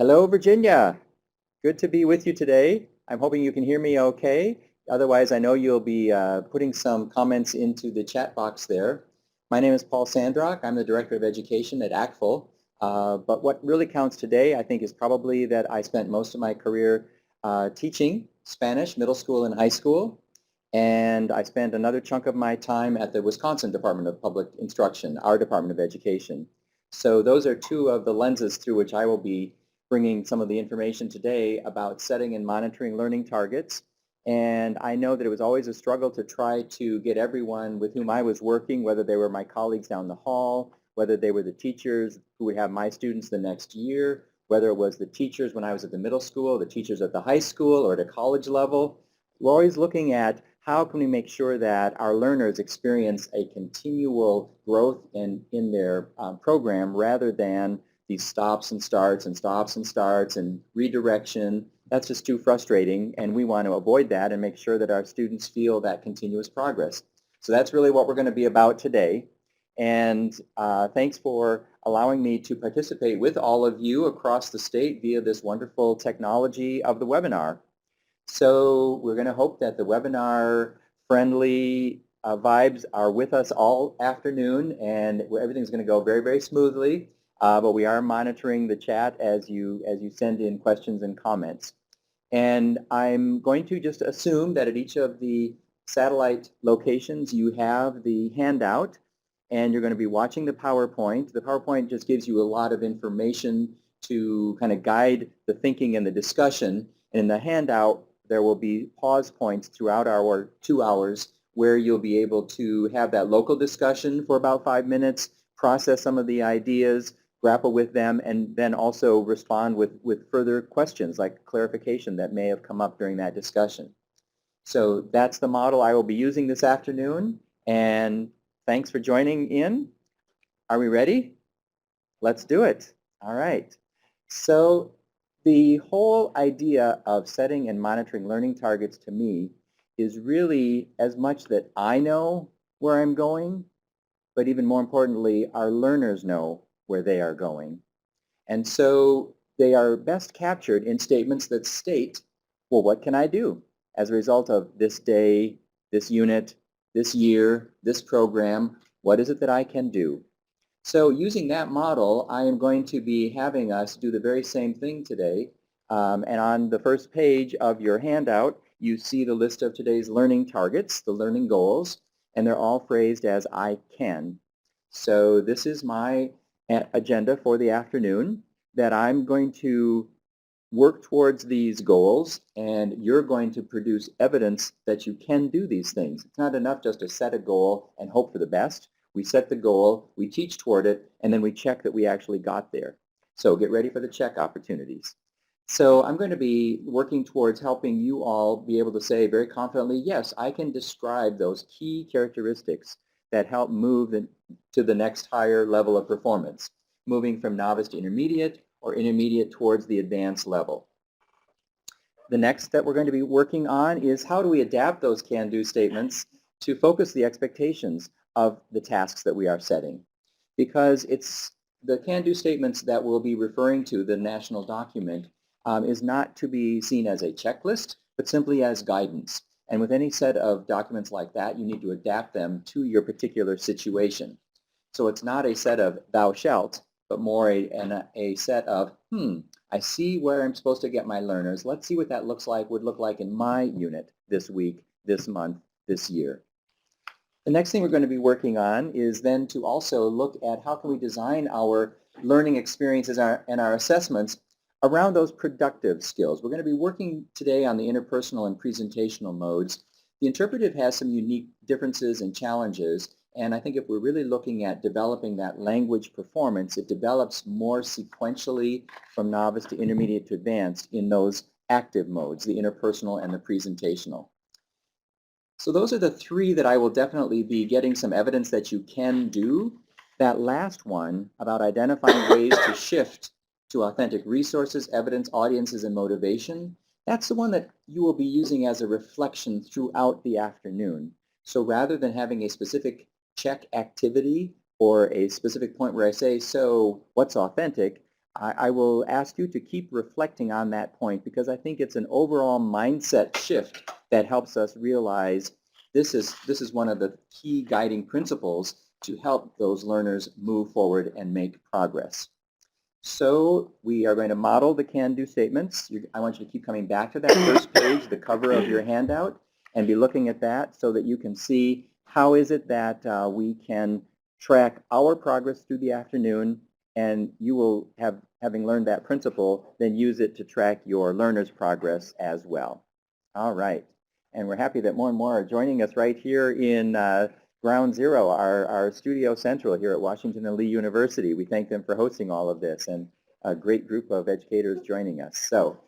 Hello, Virginia. Good to be with you today. I'm hoping you can hear me okay. Otherwise, I know you'll be putting some comments into the chat box there. My name is Paul Sandrock. I'm the Director of Education at ACFL. But what really counts today, I think, is probably that I spent most of my career teaching Spanish, middle school and high school. And I spent another chunk of my time at the Wisconsin Department of Public Instruction, our Department of Education. So those are two of the lenses through which I will be bringing some of the information today about setting and monitoring learning targets. And I know that it was always a struggle to try to get everyone with whom I was working, whether they were my colleagues down the hall, whether they were the teachers who would have my students the next year, whether it was the teachers when I was at the middle school, the teachers at the high school or at a college level. We're always looking at how can we make sure that our learners experience a continual growth in their program rather than these stops and starts and stops and starts and redirection. That's just too frustrating, and we want to avoid that and make sure that our students feel that continuous progress. So that's really what we're going to be about today. And thanks for allowing me to participate with all of you across the state via this wonderful technology of the webinar. So we're going to hope that the webinar friendly vibes are with us all afternoon, and everything's going to go very, very smoothly. But we are monitoring the chat as you send in questions and comments. And I'm going to just assume that at each of the satellite locations you have the handout, and you're going to be watching the PowerPoint. The PowerPoint just gives you a lot of information to kind of guide the thinking and the discussion. And in the handout, there will be pause points throughout our 2 hours where you'll be able to have that local discussion for about 5 minutes, process some of the ideas, grapple with them, and then also respond with further questions like clarification that may have come up during that discussion. So that's the model I will be using this afternoon, and thanks for joining in. Are we ready? Let's do it. All right. So the whole idea of setting and monitoring learning targets to me is really as much that I know where I'm going, but even more importantly, our learners know where they are going. And so they are best captured in statements that state, well, what can I do as a result of this day, this unit, this year, this program? What is it that I can do? So using that model, I am going to be having us do the very same thing today. And on the first page of your handout, you see the list of today's learning targets, the learning goals, and they're all phrased as I can. So this is my agenda for the afternoon, that I'm going to work towards these goals, and you're going to produce evidence that you can do these things. It's not enough just to set a goal and hope for the best. We set the goal, we teach toward it, and then we check that we actually got there. So get ready for the check opportunities. So I'm going to be working towards helping you all be able to say very confidently, yes, I can describe those key characteristics that help move to the next higher level of performance, moving from novice to intermediate or intermediate towards the advanced level. The next that we're going to be working on is how do we adapt those can-do statements to focus the expectations of the tasks that we are setting. Because it's the can-do statements that we'll be referring to, the national document, is not to be seen as a checklist, but simply as guidance. And with any set of documents like that, you need to adapt them to your particular situation. So it's not a set of thou shalt, but more a set of, I see where I'm supposed to get my learners. Let's see what that would look like in my unit this week, this month, this year. The next thing we're going to be working on is then to also look at how can we design our learning experiences and our assessments around those productive skills. We're going to be working today on the interpersonal and presentational modes. The interpretive has some unique differences and challenges, and I think if we're really looking at developing that language performance, it develops more sequentially from novice to intermediate to advanced in those active modes, the interpersonal and the presentational. So those are the three that I will definitely be getting some evidence that you can do. That last one about identifying ways to shift to authentic resources, evidence, audiences, and motivation, that's the one that you will be using as a reflection throughout the afternoon. So rather than having a specific check activity or a specific point where I say, so what's authentic, I will ask you to keep reflecting on that point because I think it's an overall mindset shift that helps us realize this is one of the key guiding principles to help those learners move forward and make progress. So we are going to model the can-do statements. I want you to keep coming back to that first page, the cover of your handout, and be looking at that so that you can see how is it that we can track our progress through the afternoon, and you will having learned that principle, then use it to track your learners' progress as well. All right. And we're happy that more and more are joining us right here in Ground Zero, our Studio Central here at Washington and Lee University. We thank them for hosting all of this and a great group of educators joining us. So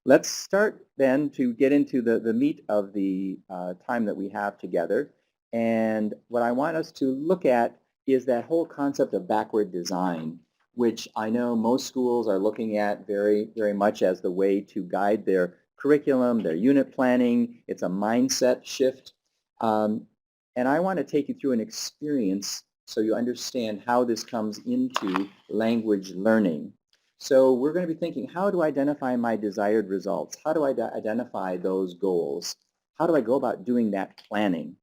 let's start then to get into the meat of the time that we have together. And what I want us to look at is that whole concept of backward design, which I know most schools are looking at very, very much as the way to guide their curriculum, their unit planning. It's a mindset shift. And I want to take you through an experience so you understand how this comes into language learning. So we're going to be thinking, how do I identify my desired results? How do I identify those goals? How do I go about doing that planning?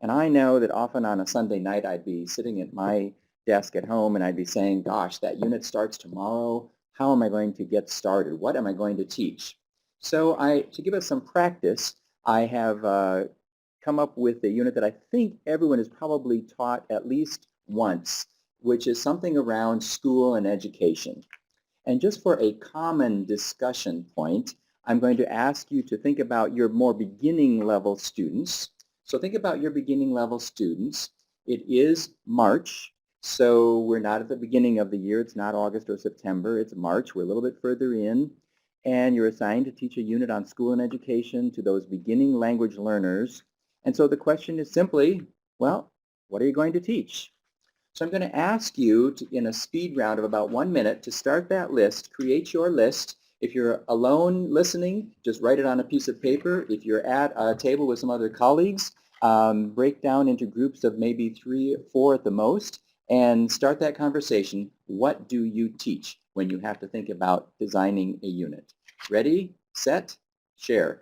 And I know that often on a Sunday night I'd be sitting at my desk at home and I'd be saying, gosh, that unit starts tomorrow. How am I going to get started? What am I going to teach? So to give us some practice, I have come up with a unit that I think everyone has probably taught at least once, which is something around school and education. And just for a common discussion point, I'm going to ask you to think about your more beginning level students. So think about your beginning level students. It is March, so we're not at the beginning of the year. It's not August or September. It's March. We're a little bit further in. And you're assigned to teach a unit on school and education to those beginning language learners. And so the question is simply, well, what are you going to teach? So I'm going to ask you to, in a speed round of about 1 minute, to start that list, create your list. If you're alone listening, just write it on a piece of paper. If you're at a table with some other colleagues, break down into groups of maybe 3 or 4 at the most, and start that conversation. What do you teach when you have to think about designing a unit? Ready, set, share.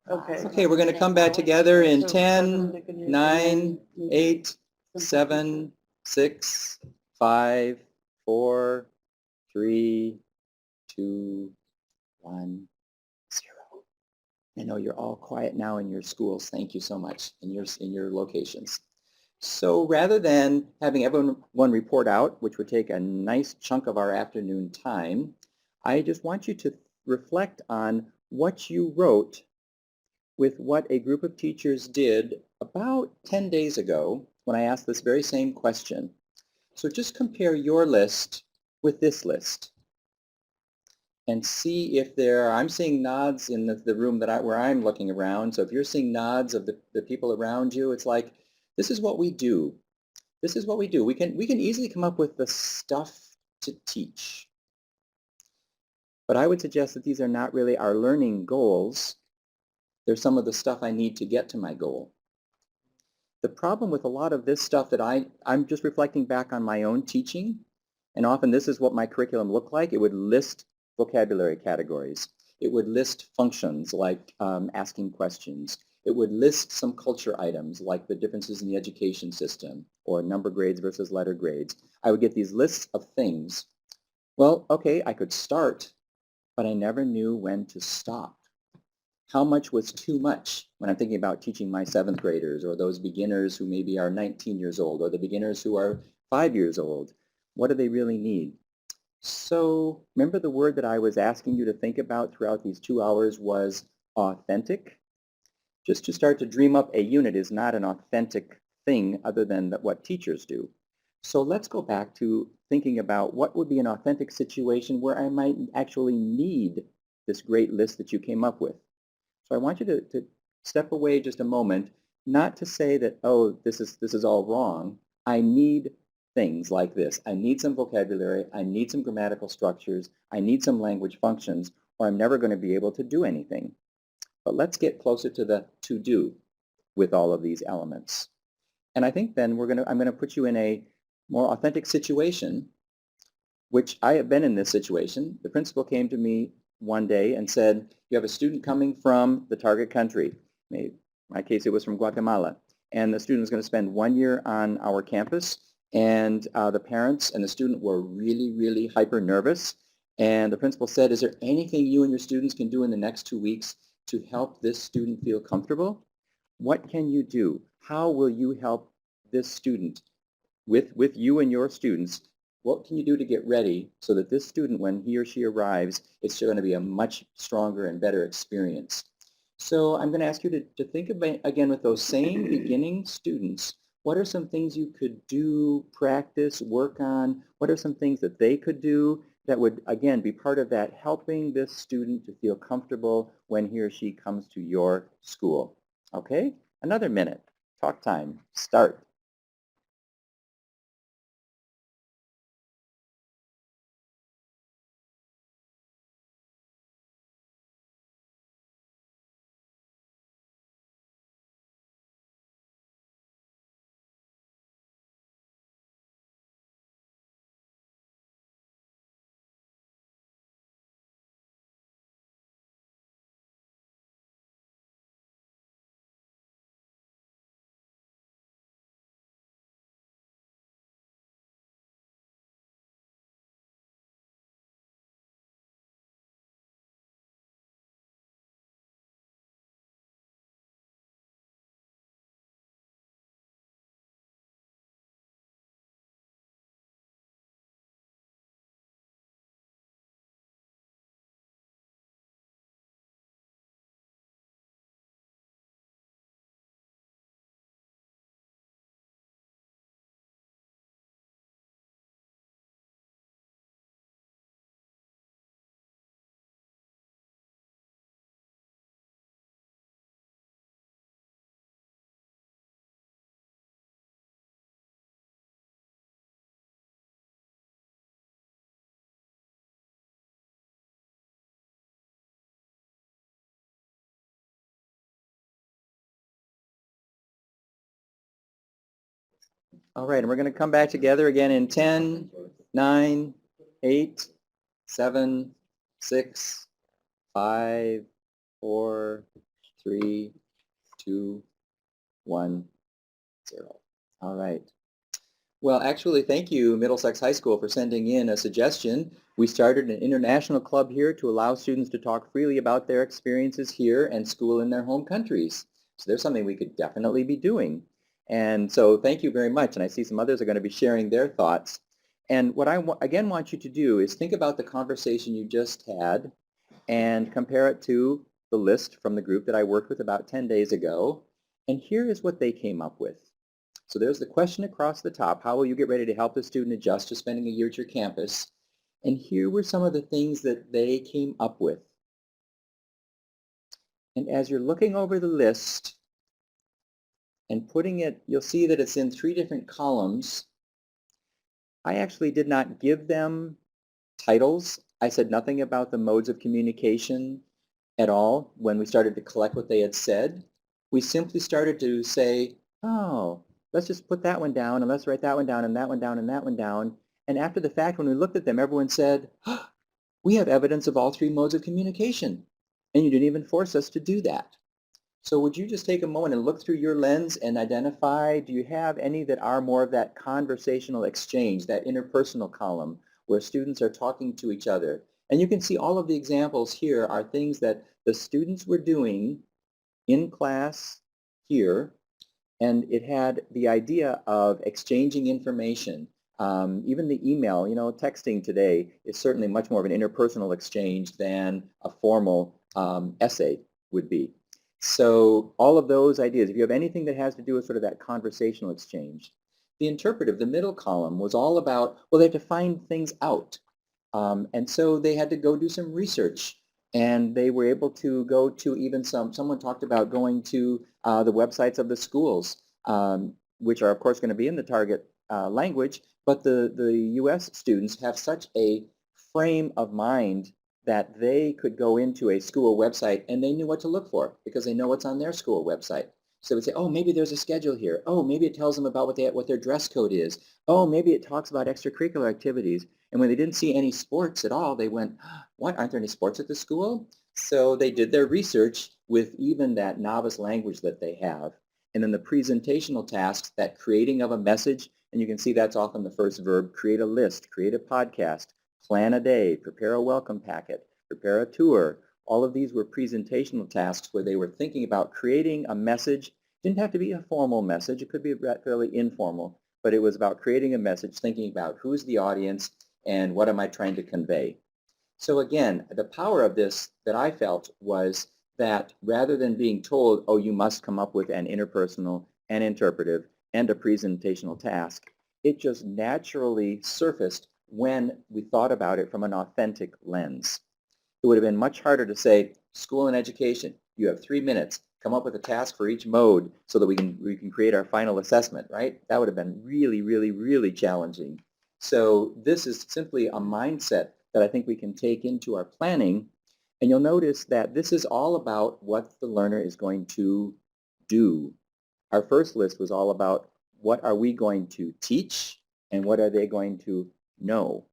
Okay, we're going to come back together in 10, 9, 8, 7, 6, 5, 4, 3, 2, 1, 0. I know you're all quiet now in your schools. Thank you so much in your locations. So rather than having everyone report out, which would take a nice chunk of our afternoon time, I just want you to reflect on what you wrote with what a group of teachers did about 10 days ago when I asked this very same question. So just compare your list with this list and see if I'm seeing nods in the room where I'm looking around. So if you're seeing nods of the people around you, it's like, this is what we do. This is what we do. We can easily come up with the stuff to teach. But I would suggest that these are not really our learning goals. They're some of the stuff I need to get to my goal. The problem with a lot of this stuff that I'm just reflecting back on my own teaching, and often this is what my curriculum looked like. It would list vocabulary categories. It would list functions like asking questions. It would list some culture items like the differences in the education system or number grades versus letter grades. I would get these lists of things. Well, okay, I could start, but I never knew when to stop. How much was too much when I'm thinking about teaching my 7th graders or those beginners who maybe are 19 years old or the beginners who are 5 years old? What do they really need? So remember the word that I was asking you to think about throughout these 2 hours was authentic? Just to start to dream up a unit is not an authentic thing other than what teachers do. So let's go back to thinking about what would be an authentic situation where I might actually need this great list that you came up with. So I want you to step away just a moment, not to say that, oh, this is all wrong. I need things like this. I need some vocabulary. I need some grammatical structures. I need some language functions, or I'm never going to be able to do anything. But let's get closer to the to-do with all of these elements. And I think then I'm going to put you in a more authentic situation, which I have been in this situation. The principal came to me one day and said, you have a student coming from the target country. In my case, it was from Guatemala. And the student was going to spend 1 year on our campus. And the parents and the student were really, really hyper nervous. And the principal said, is there anything you and your students can do in the next 2 weeks to help this student feel comfortable? What can you do? How will you help this student with you and your students? What can you do to get ready so that this student, when he or she arrives, it's going to be a much stronger and better experience? So I'm going to ask you to think about, again, with those same beginning students, what are some things you could do, practice, work on? What are some things that they could do that would, again, be part of that helping this student to feel comfortable when he or she comes to your school? Okay? Another minute. Talk time. Start. All right, and we're going to come back together again in 10, 9, 8, 7, 6, 5, 4, 3, 2, 1, 0. All right. Well, actually, thank you, Middlesex High School, for sending in a suggestion. We started an international club here to allow students to talk freely about their experiences here and school in their home countries. So there's something we could definitely be doing. And so thank you very much. And I see some others are going to be sharing their thoughts. And what I again want you to do is think about the conversation you just had and compare it to the list from the group that I worked with about 10 days ago. And here is what they came up with. So there's the question across the top, how will you get ready to help the student adjust to spending a year at your campus? And here were some of the things that they came up with. And as you're looking over the list and putting it, you'll see that it's in 3 different columns. I actually did not give them titles. I said nothing about the modes of communication at all when we started to collect what they had said. We simply started to say, oh, let's just put that one down, and let's write that one down, and that one down, and that one down. And after the fact, when we looked at them, everyone said, oh, We have evidence of all three modes of communication, and you didn't even force us to do that. So would you just take a moment and look through your lens and identify, do you have any that are more of that conversational exchange, that interpersonal column where students are talking to each other? And you can see all of the examples here are things that the students were doing in class here, and it had the idea of exchanging information. Even the email, texting today is certainly much more of an interpersonal exchange than a formal essay would be. So all of those ideas, if you have anything that has to do with sort of that conversational exchange. The interpretive, the middle column, was all about, well, they have to find things out. And so they had to go do some research, and they were able to go to even someone talked about going to the websites of the schools, which are of course going to be in the target language, but the U.S. students have such a frame of mind that they could go into a school website and they knew what to look for because they know what's on their school website. So they say, oh, maybe there's a schedule here. Oh, maybe it tells them about what their dress code is. Oh, maybe it talks about extracurricular activities. And when they didn't see any sports at all, they went, what, aren't there any sports at the school? So they did their research with even that novice language that they have. And then the presentational tasks, that creating of a message, and you can see that's often the first verb, create a list, create a podcast, plan a day, prepare a welcome packet, prepare a tour. All of these were presentational tasks where they were thinking about creating a message. It didn't have to be a formal message. It could be fairly informal, but it was about creating a message, thinking about who's the audience and what am I trying to convey. So again, the power of this that I felt was that rather than being told, oh, you must come up with an interpersonal and interpretive and a presentational task, it just naturally surfaced when we thought about it from an authentic lens. It would have been much harder to say, school and education, you have 3 minutes, come up with a task for each mode so that we can create our final assessment, right? That would have been really, really, really challenging. So this is simply a mindset that I think we can take into our planning, and you'll notice that this is all about what the learner is going to do. Our first list was all about what are we going to teach and what are they going to know,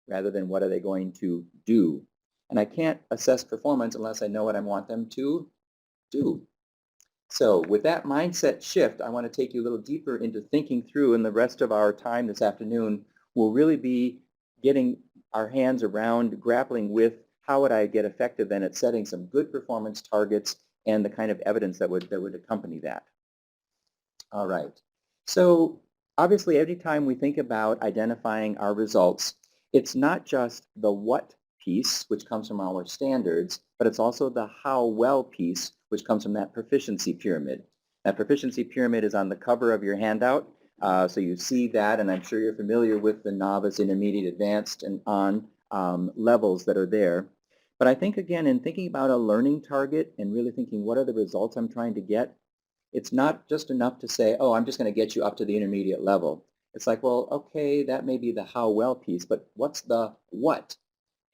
rather than what are they going to do. And I can't assess performance unless I know what I want them to do. So with that mindset shift, I want to take you a little deeper into thinking through, and the rest of our time this afternoon will really be getting our hands around grappling with how would I get effective then at setting some good performance targets and the kind of evidence that would accompany that. All right. So obviously every time we think about identifying our results, it's not just the what piece, which comes from our standards, but it's also the how well piece, which comes from that proficiency pyramid. That proficiency pyramid is on the cover of your handout, so you see that, and I'm sure you're familiar with the novice, intermediate, advanced, and on levels that are there. But I think, again, in thinking about a learning target and really thinking what are the results I'm trying to get, it's not just enough to say, oh, I'm just going to get you up to the intermediate level. It's like, well, okay, that may be the how well piece, but what's the what?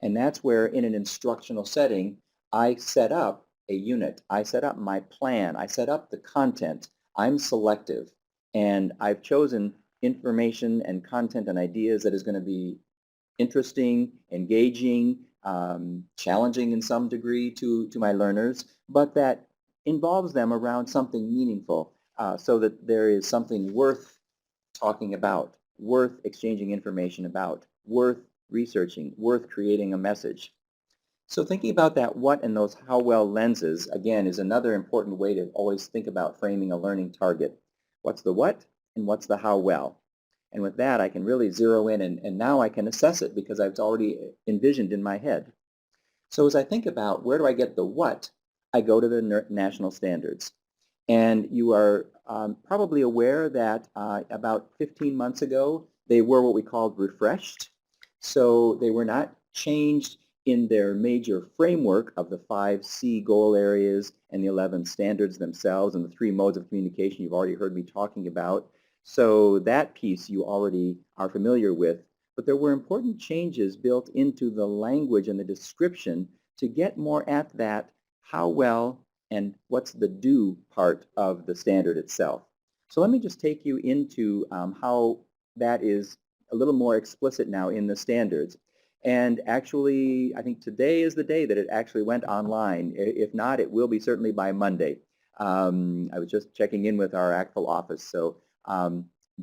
And that's where in an instructional setting, I set up a unit. I set up my plan. I set up the content. I'm selective. And I've chosen information and content and ideas that is going to be interesting, engaging, challenging in some degree to my learners, but that involves them around something meaningful so that there is something worth talking about, worth exchanging information about, worth researching, worth creating a message. So thinking about that what and those how well lenses, again, is another important way to always think about framing a learning target. What's the what and what's the how well? And with that, I can really zero in, and now I can assess it because I've already envisioned in my head. So as I think about where do I get the what, I go to the national standards. And you are probably aware that about 15 months ago, they were what we called refreshed. So they were not changed in their major framework of the 5 C goal areas and the 11 standards themselves and the 3 modes of communication you've already heard me talking about. So that piece you already are familiar with. But there were important changes built into the language and the description to get more at that how well and what's the do part of the standard itself. So let me just take you into how that is a little more explicit now in the standards. And actually, I think today is the day that it actually went online. If not, it will be certainly by Monday. I was just checking in with our ACTFL office, so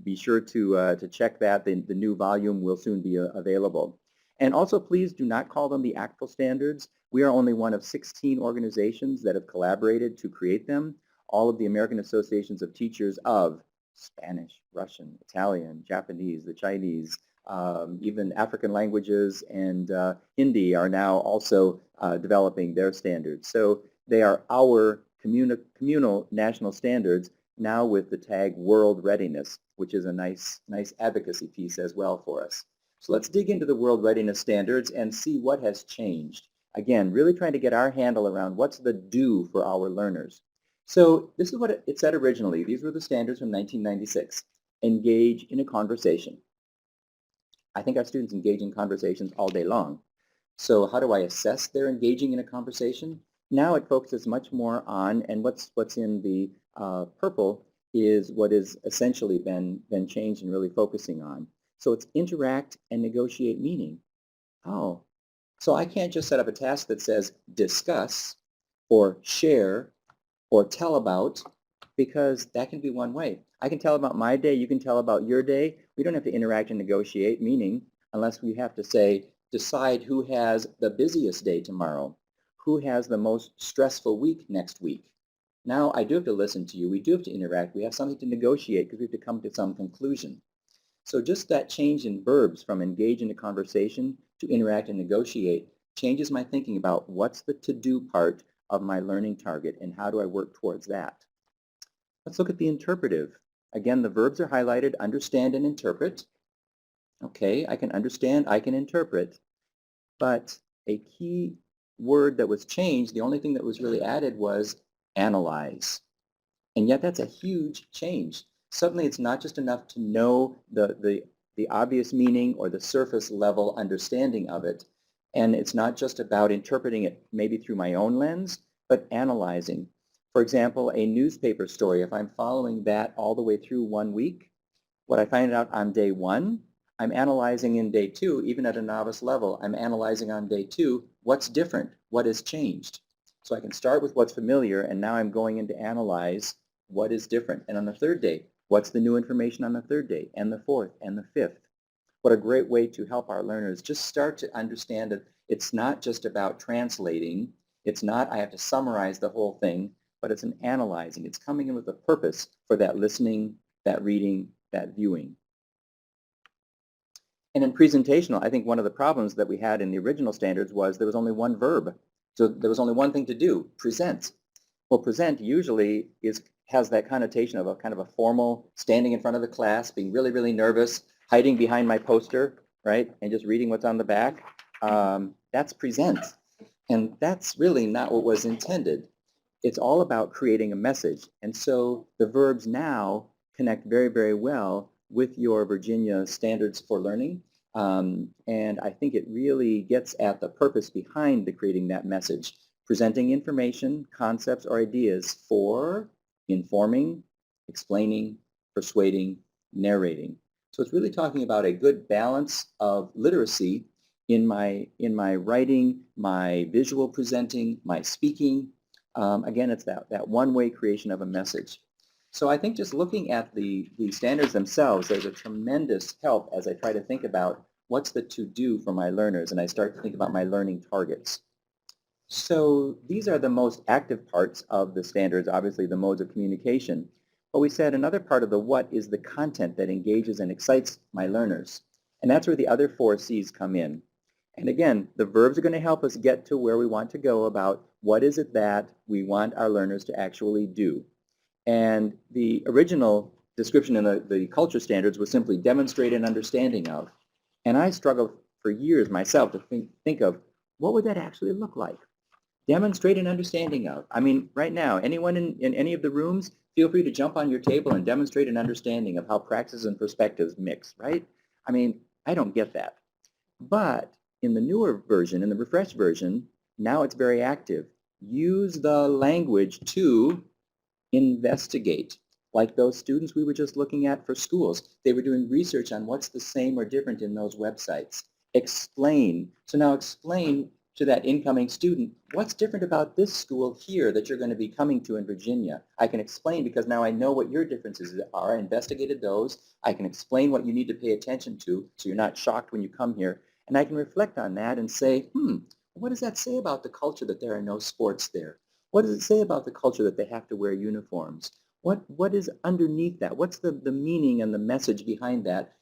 be sure to check that. The new volume will soon be available. And also, please do not call them the ACTFL standards. We are only one of 16 organizations that have collaborated to create them. All of the American Associations of Teachers of Spanish, Russian, Italian, Japanese, the Chinese, even African languages and Hindi are now also developing their standards. So they are our communal national standards now with the tag World Readiness, which is a nice advocacy piece as well for us. So let's dig into the World Readiness Standards and see what has changed. Again, really trying to get our handle around what's the do for our learners. So this is what it said originally. These were the standards from 1996. Engage in a conversation. I think our students engage in conversations all day long. So how do I assess their engaging in a conversation? Now it focuses much more on, and what's in the purple is what is essentially been changed and really focusing on. So it's interact and negotiate meaning. Oh, so I can't just set up a task that says discuss or share or tell about, because that can be one way. I can tell about my day, you can tell about your day. We don't have to interact and negotiate meaning unless we have to say, decide who has the busiest day tomorrow, who has the most stressful week next week. Now I do have to listen to you, we do have to interact, we have something to negotiate because we have to come to some conclusion. So just that change in verbs from engage in a conversation to interact and negotiate changes my thinking about what's the to-do part of my learning target and how do I work towards that. Let's look at the interpretive. Again, the verbs are highlighted, understand and interpret. Okay, I can understand, I can interpret, but a key word that was changed, the only thing that was really added was analyze. And yet that's a huge change. Suddenly it's not just enough to know the obvious meaning or the surface level understanding of it. And it's not just about interpreting it maybe through my own lens, but analyzing. For example, a newspaper story, if I'm following that all the way through 1 week, what I find out on day 1, I'm analyzing in day 2, even at a novice level, I'm analyzing on day 2, what's different, what has changed. So I can start with what's familiar, and now I'm going in to analyze what is different. And on the 3rd day, what's the new information on the 3rd day, and the 4th, and the 5th. What a great way to help our learners just start to understand that it's not just about translating. It's not I have to summarize the whole thing, but it's an analyzing. It's coming in with a purpose for that listening, that reading, that viewing. And in presentational, I think one of the problems that we had in the original standards was there was only one verb. So there was only one thing to do, present. Well, present usually has that connotation of a kind of a formal standing in front of the class, being really, really nervous, hiding behind my poster, right, and just reading what's on the back. That's present. And that's really not what was intended. It's all about creating a message. And so the verbs now connect very, very well with your Virginia Standards for Learning. And I think it really gets at the purpose behind the creating that message, presenting information, concepts, or ideas for informing, explaining, persuading, narrating. So it's really talking about a good balance of literacy in my writing, my visual presenting, my speaking. Again, it's that one-way creation of a message. So I think just looking at the standards themselves, there's a tremendous help as I try to think about what's the to-do for my learners, and I start to think about my learning targets. So these are the most active parts of the standards, obviously the modes of communication. But we said another part of the what is the content that engages and excites my learners. And that's where the other 4 C's come in. And again, the verbs are going to help us get to where we want to go about what is it that we want our learners to actually do. And the original description in the culture standards was simply demonstrate an understanding of. And I struggled for years myself to think of what would that actually look like? Demonstrate an understanding of. I mean, right now, anyone in any of the rooms, feel free to jump on your table and demonstrate an understanding of how practices and perspectives mix, right? I mean, I don't get that. But in the newer version, in the refreshed version, now it's very active. Use the language to investigate. Like those students we were just looking at for schools. They were doing research on what's the same or different in those websites. Explain. So now explain to that incoming student, what's different about this school here that you're going to be coming to in Virginia? I can explain because now I know what your differences are. I investigated those. I can explain what you need to pay attention to so you're not shocked when you come here. And I can reflect on that and say, what does that say about the culture that there are no sports there? What does it say about the culture that they have to wear uniforms? What is underneath that? What's the meaning and the message behind that,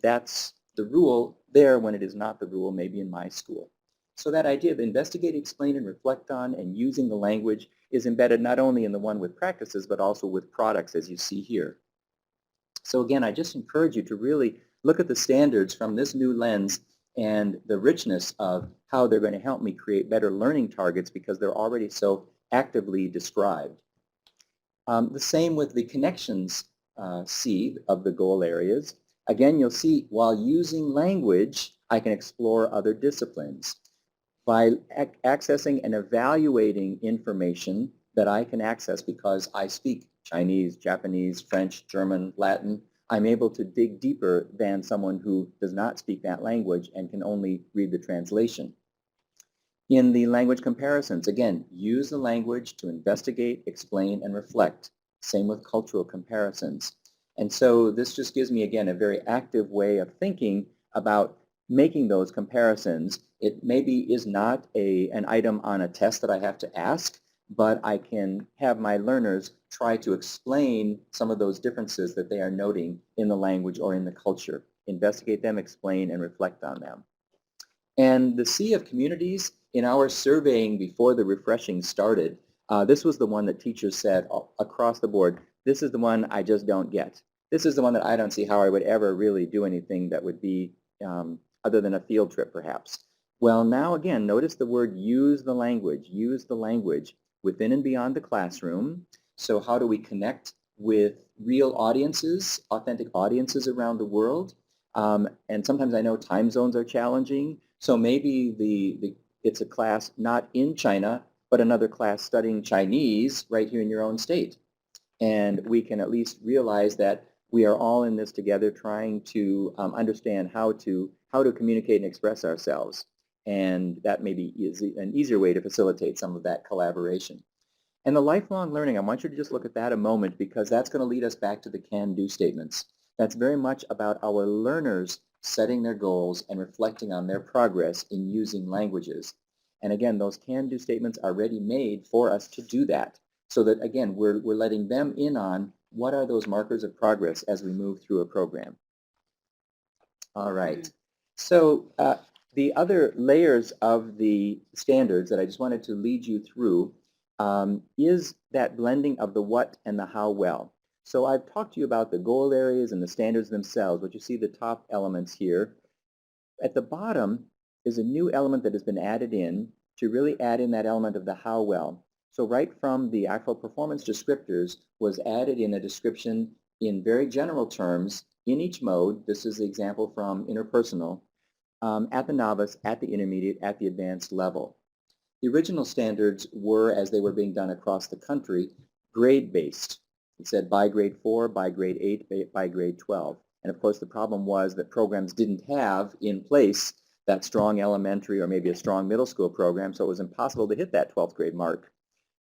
that's the rule there when it is not the rule maybe in my school? So that idea of investigate, explain, and reflect on and using the language is embedded not only in the one with practices but also with products as you see here. So again, I just encourage you to really look at the standards from this new lens and the richness of how they're going to help me create better learning targets because they're already so actively described. The same with the connections C of the goal areas. Again, you'll see while using language, I can explore other disciplines. By accessing and evaluating information that I can access because I speak Chinese, Japanese, French, German, Latin, I'm able to dig deeper than someone who does not speak that language and can only read the translation. In the language comparisons, again, use the language to investigate, explain, and reflect. Same with cultural comparisons. And so this just gives me, again, a very active way of thinking about making those comparisons. It maybe is not an item on a test that I have to ask, but I can have my learners try to explain some of those differences that they are noting in the language or in the culture. Investigate them, explain, and reflect on them. And the C of communities, in our surveying before the refreshing started, this was the one that teachers said across the board, this is the one I just don't get. This is the one that I don't see how I would ever really do anything that would be other than a field trip perhaps. Well, now again, notice the word use the language within and beyond the classroom. So how do we connect with real audiences, authentic audiences around the world? And sometimes I know time zones are challenging. So maybe it's a class not in China, but another class studying Chinese right here in your own state. And we can at least realize that we are all in this together trying to understand how to communicate and express ourselves. And that maybe is an easier way to facilitate some of that collaboration. And the lifelong learning, I want you to just look at that a moment because that's going to lead us back to the can-do statements. That's very much about our learners setting their goals and reflecting on their progress in using languages. And again, those can-do statements are ready-made for us to do that. So that, again, we're letting them in on what are those markers of progress as we move through a program. All right. So the other layers of the standards that I just wanted to lead you through is that blending of the what and the how well. So I've talked to you about the goal areas and the standards themselves, but you see the top elements here. At the bottom is a new element that has been added in to really add in that element of the how well. So right from the actual performance descriptors was added in a description in very general terms in each mode. This is the example from interpersonal, at the novice, at the intermediate, at the advanced level. The original standards were, as they were being done across the country, grade-based. It said by grade 4, by grade 8, by grade 12. And of course the problem was that programs didn't have in place that strong elementary or maybe a strong middle school program, so it was impossible to hit that 12th grade mark.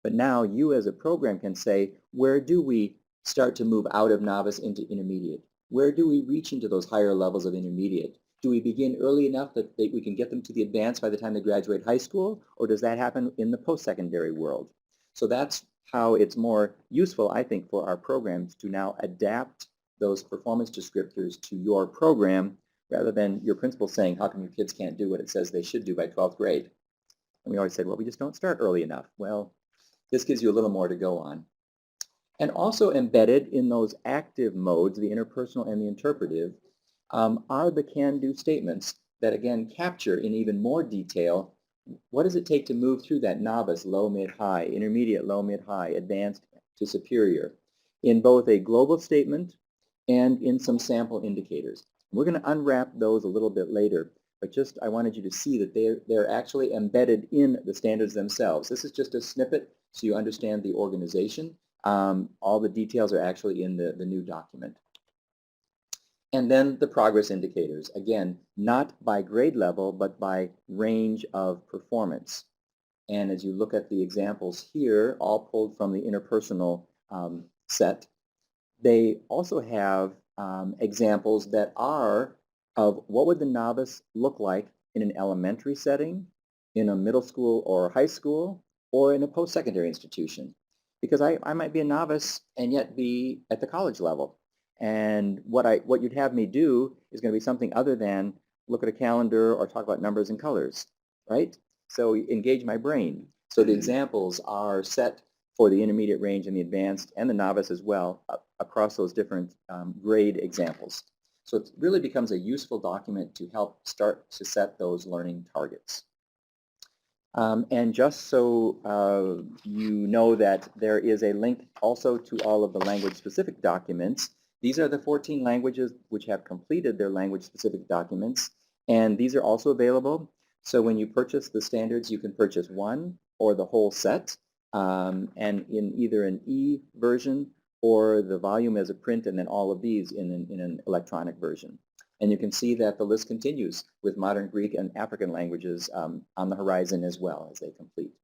But now you as a program can say, where do we start to move out of novice into intermediate? Where do we reach into those higher levels of intermediate? Do we begin early enough that we can get them to the advanced by the time they graduate high school, or does that happen in the post-secondary world? So that's how it's more useful, I think, for our programs to now adapt those performance descriptors to your program rather than your principal saying, how come your kids can't do what it says they should do by 12th grade? And we always said, well, we just don't start early enough. Well, this gives you a little more to go on. And also embedded in those active modes, the interpersonal and the interpretive, are the can-do statements that again capture in even more detail what does it take to move through that novice, low, mid, high, intermediate, low, mid, high, advanced to superior in both a global statement and in some sample indicators. We're going to unwrap those a little bit later, but just I wanted you to see that they're actually embedded in the standards themselves. This is just a snippet so you understand the organization. All the details are actually in the new document. And then the progress indicators, again, not by grade level, but by range of performance. And as you look at the examples here, all pulled from the interpersonal set, they also have examples that are of what would the novice look like in an elementary setting, in a middle school or high school, or in a post-secondary institution. Because I might be a novice and yet be at the college level. And what you'd have me do is going to be something other than look at a calendar or talk about numbers and colors, right? So engage my brain. So the examples are set for the intermediate range and the advanced and the novice as well across those different grade examples. So it really becomes a useful document to help start to set those learning targets. And just so you know that there is a link also to all of the language-specific documents. These are the 14 languages which have completed their language-specific documents, and these are also available. So when you purchase the standards, you can purchase one or the whole set, and in either an e-version or the volume as a print, and then all of these in an electronic version. And you can see that the list continues with modern Greek and African languages on the horizon as well as they complete.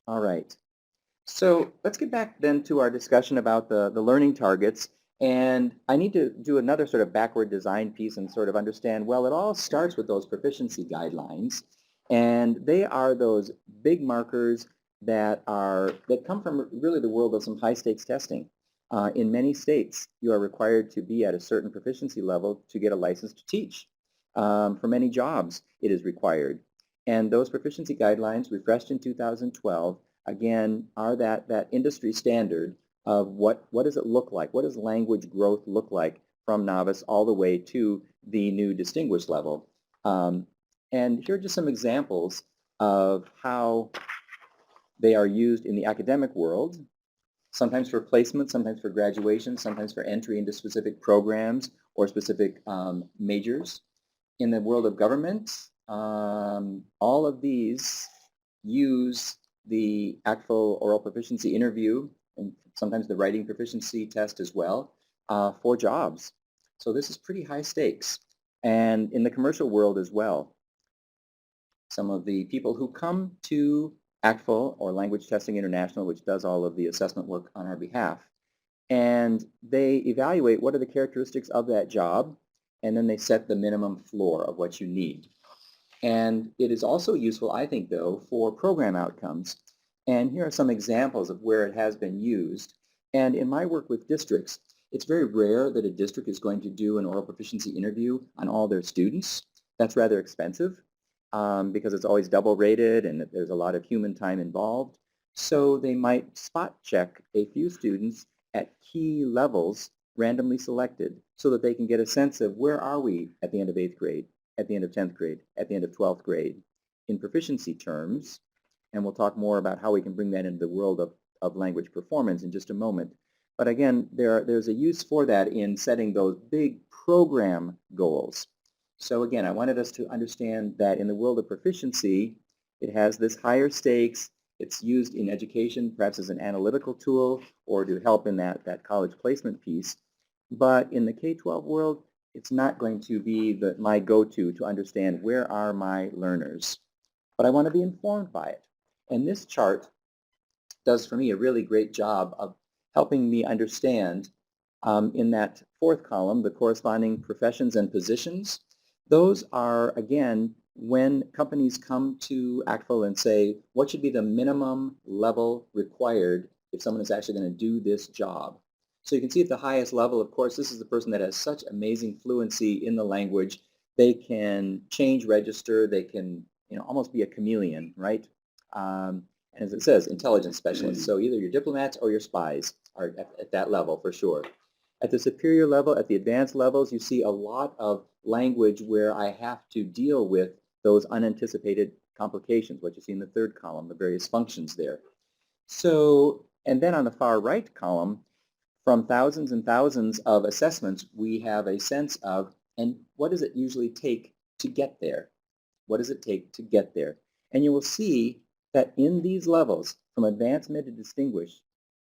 All right. So let's get back then to our discussion about the learning targets. And I need to do another sort of backward design piece and sort of understand, well, it all starts with those proficiency guidelines. And they are those big markers that come from really the world of some high stakes testing. In many states, you are required to be at a certain proficiency level to get a license to teach. For many jobs, it is required. And those proficiency guidelines, refreshed in 2012, again, are that industry standard of what does it look like? What does language growth look like from novice all the way to the new distinguished level? And here are just some examples of how they are used in the academic world, sometimes for placement, sometimes for graduation, sometimes for entry into specific programs or specific majors. In the world of government, all of these use the ACTFL oral proficiency interview and sometimes the writing proficiency test as well for jobs. So this is pretty high stakes. And in the commercial world as well, some of the people who come to ACTFL or Language Testing International, which does all of the assessment work on our behalf, and they evaluate what are the characteristics of that job, and then they set the minimum floor of what you need. And it is also useful, I think, though, for program outcomes. And here are some examples of where it has been used. And in my work with districts, it's very rare that a district is going to do an oral proficiency interview on all their students. That's rather expensive because it's always double rated and there's a lot of human time involved. So they might spot check a few students at key levels randomly selected so that they can get a sense of where are we at the end of 8th grade, at the end of 10th grade, at the end of 12th grade in proficiency terms. And we'll talk more about how we can bring that into the world of language performance in just a moment. But again, there's a use for that in setting those big program goals. So again, I wanted us to understand that in the world of proficiency, it has this higher stakes. It's used in education, perhaps as an analytical tool or to help in that college placement piece. But in the K-12 world, it's not going to be my go-to to understand where are my learners. But I want to be informed by it. And this chart does for me a really great job of helping me understand in that fourth column, the corresponding professions and positions. Those are, again, when companies come to ACTFL and say, what should be the minimum level required if someone is actually going to do this job? So you can see at the highest level, of course, this is the person that has such amazing fluency in the language. They can change register. They can almost be a chameleon, right? And as it says, intelligence specialists. So either your diplomats or your spies are at that level for sure. At the superior level, at the advanced levels, you see a lot of language where I have to deal with those unanticipated complications, what you see in the third column, the various functions there. So, and then on the far right column, from thousands and thousands of assessments, we have a sense of, and what does it usually take to get there? What does it take to get there? And you will see that in these levels, from advanced, mid, to distinguished,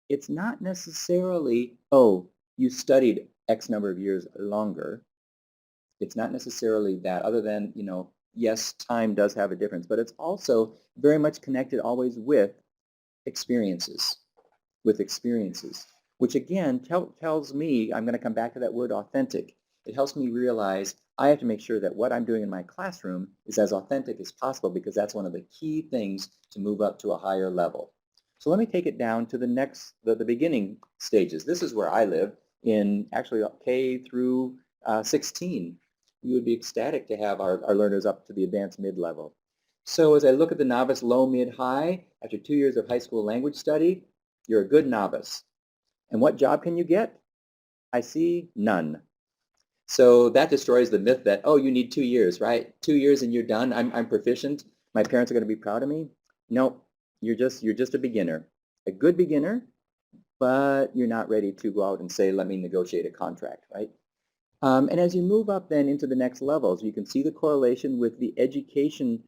it's not necessarily, oh, you studied X number of years longer. It's not necessarily that, other than, yes, time does have a difference, but it's also very much connected always experiences, with experiences, which again tells me, I'm going to come back to that word authentic. It helps me realize I have to make sure that what I'm doing in my classroom is as authentic as possible, because that's one of the key things to move up to a higher level. So let me take it down to the beginning stages. This is where I live in actually K through 16. We would be ecstatic to have our learners up to the advanced mid-level. So as I look at the novice low, mid, high, after 2 years of high school language study, you're a good novice. And what job can you get? I see none. So that destroys the myth that, oh, you need 2 years, right? 2 years and you're done. I'm proficient. My parents are going to be proud of me. No, you're just a beginner. A good beginner, but you're not ready to go out and say, let me negotiate a contract, right? And as you move up then into the next levels, you can see the correlation with the education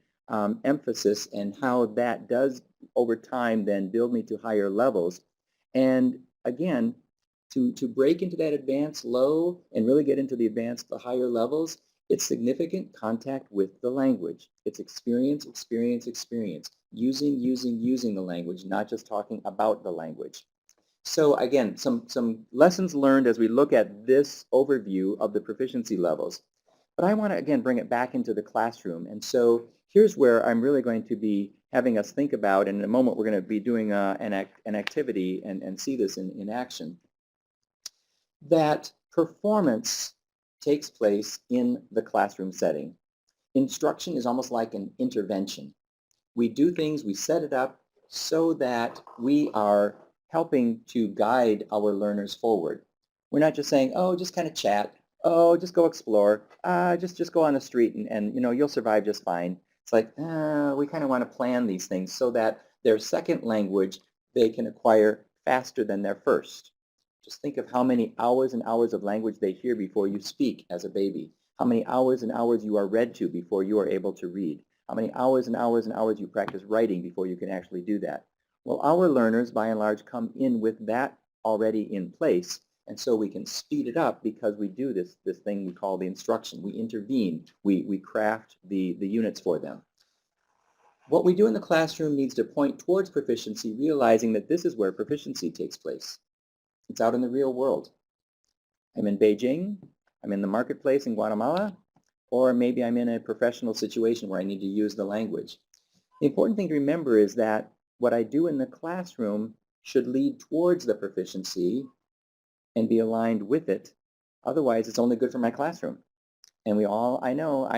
emphasis and how that does over time then build me to higher levels. And again, to break into that advanced low and really get into the higher levels, it's significant contact with the language. It's experience, experience, experience. Using the language, not just talking about the language. So again, some lessons learned as we look at this overview of the proficiency levels. But I want to, again, bring it back into the classroom. And so here's where I'm really going to be having us think about, and in a moment we're going to be doing an activity and see this in action, that performance takes place in the classroom setting. Instruction is almost like an intervention. We do things, we set it up so that we are helping to guide our learners forward. We're not just saying, oh, just kind of chat. Oh, just go explore. Just go on the street and you'll survive just fine. It's like, we kind of want to plan these things so that their second language they can acquire faster than their first. Just think of how many hours and hours of language they hear before you speak as a baby. How many hours and hours you are read to before you are able to read. How many hours and hours and hours you practice writing before you can actually do that. Well, our learners, by and large, come in with that already in place, and so we can speed it up because we do this thing we call the instruction. We intervene. We craft the units for them. What we do in the classroom needs to point towards proficiency, realizing that this is where proficiency takes place. It's out in the real world. I'm in Beijing, I'm in the marketplace in Guatemala, or maybe I'm in a professional situation where I need to use the language. The important thing to remember is that what I do in the classroom should lead towards the proficiency and be aligned with it. Otherwise, it's only good for my classroom. And we all, I know,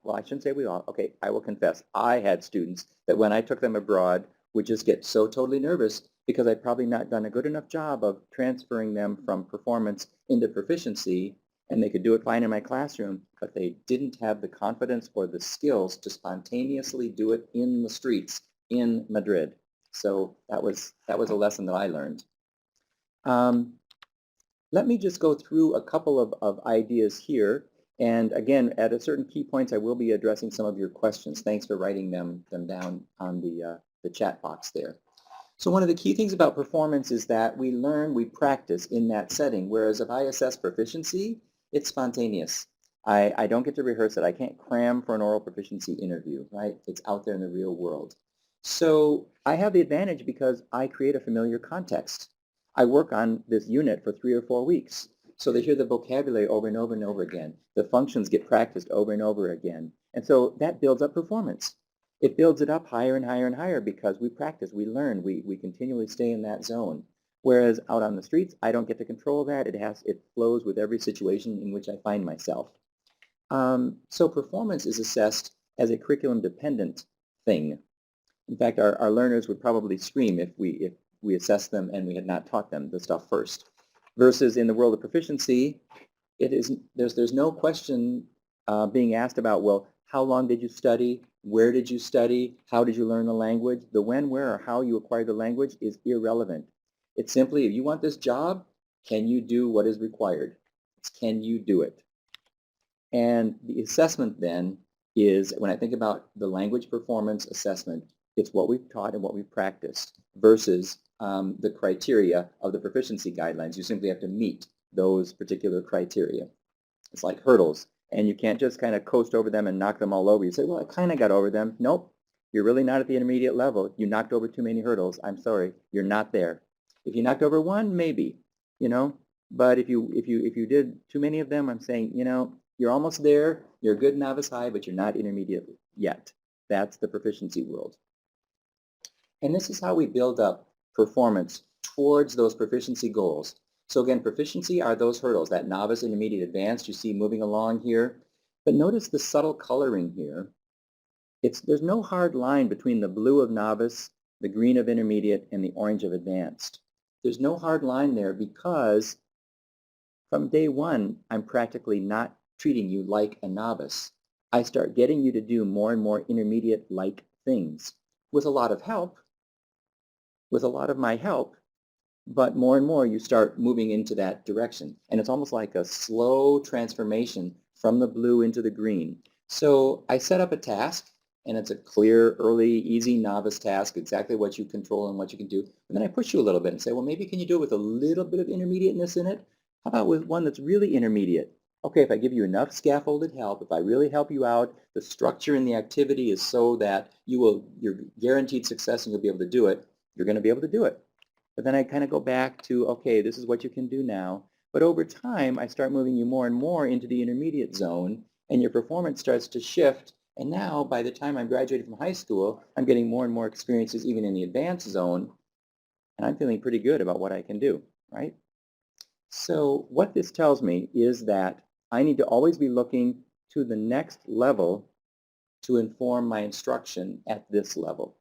well, I shouldn't say we all, okay, I will confess, I had students that when I took them abroad would just get so totally nervous because I'd probably not done a good enough job of transferring them from performance into proficiency, and they could do it fine in my classroom, but they didn't have the confidence or the skills to spontaneously do it in the streets in Madrid. So that was a lesson that I learned. Let me just go through a couple of ideas here. And again, at a certain key points, I will be addressing some of your questions. Thanks for writing them down on the chat box there. So one of the key things about performance is that we learn, we practice in that setting, whereas if I assess proficiency, it's spontaneous. I don't get to rehearse it. I can't cram for an oral proficiency interview, right? It's out there in the real world. So I have the advantage because I create a familiar context. I work on this unit for 3 or 4 weeks. So they hear the vocabulary over and over and over again. The functions get practiced over and over again. And so that builds up performance. It builds it up higher and higher and higher because we practice, we learn, we continually stay in that zone. Whereas out on the streets, I don't get to control that. It flows with every situation in which I find myself. So performance is assessed as a curriculum-dependent thing. In fact, our learners would probably scream if we assessed them and we had not taught them the stuff first. Versus in the world of proficiency, there's no question being asked about, well, how long did you study? Where did you study? How did you learn the language? The when, where, or how you acquired the language is irrelevant. It's simply, if you want this job, can you do what is required? It's can you do it? And the assessment then is, when I think about the language performance assessment, it's what we've taught and what we've practiced versus the criteria of the proficiency guidelines. You simply have to meet those particular criteria. It's like hurdles, and you can't just kind of coast over them and knock them all over. You say, well, I kind of got over them. Nope, you're really not at the intermediate level. You knocked over too many hurdles. I'm sorry, you're not there. If you knocked over one, maybe, you know, but if you did too many of them, I'm saying, you know, you're almost there. You're a good novice high, but you're not intermediate yet. That's the proficiency world. And this is how we build up performance towards those proficiency goals. So again, proficiency are those hurdles, that novice, intermediate, advanced you see moving along here. But notice the subtle coloring here. There's no hard line between the blue of novice, the green of intermediate, and the orange of advanced. There's no hard line there because from day one, I'm practically not treating you like a novice. I start getting you to do more and more intermediate-like things with a lot of help, with a lot of my help, but more and more you start moving into that direction. And it's almost like a slow transformation from the blue into the green. So I set up a task, and it's a clear, early, easy novice task, exactly what you control and what you can do. And then I push you a little bit and say, well, maybe can you do it with a little bit of intermediateness in it? How about with one that's really intermediate? Okay, if I give you enough scaffolded help, if I really help you out, the structure in the activity is so that you're guaranteed success and you'll be able to do it, you're going to be able to do it. But then I kind of go back to, okay, this is what you can do now. But over time, I start moving you more and more into the intermediate zone, and your performance starts to shift. And now, by the time I'm graduating from high school, I'm getting more and more experiences even in the advanced zone, and I'm feeling pretty good about what I can do, right? So what this tells me is that I need to always be looking to the next level to inform my instruction at this level.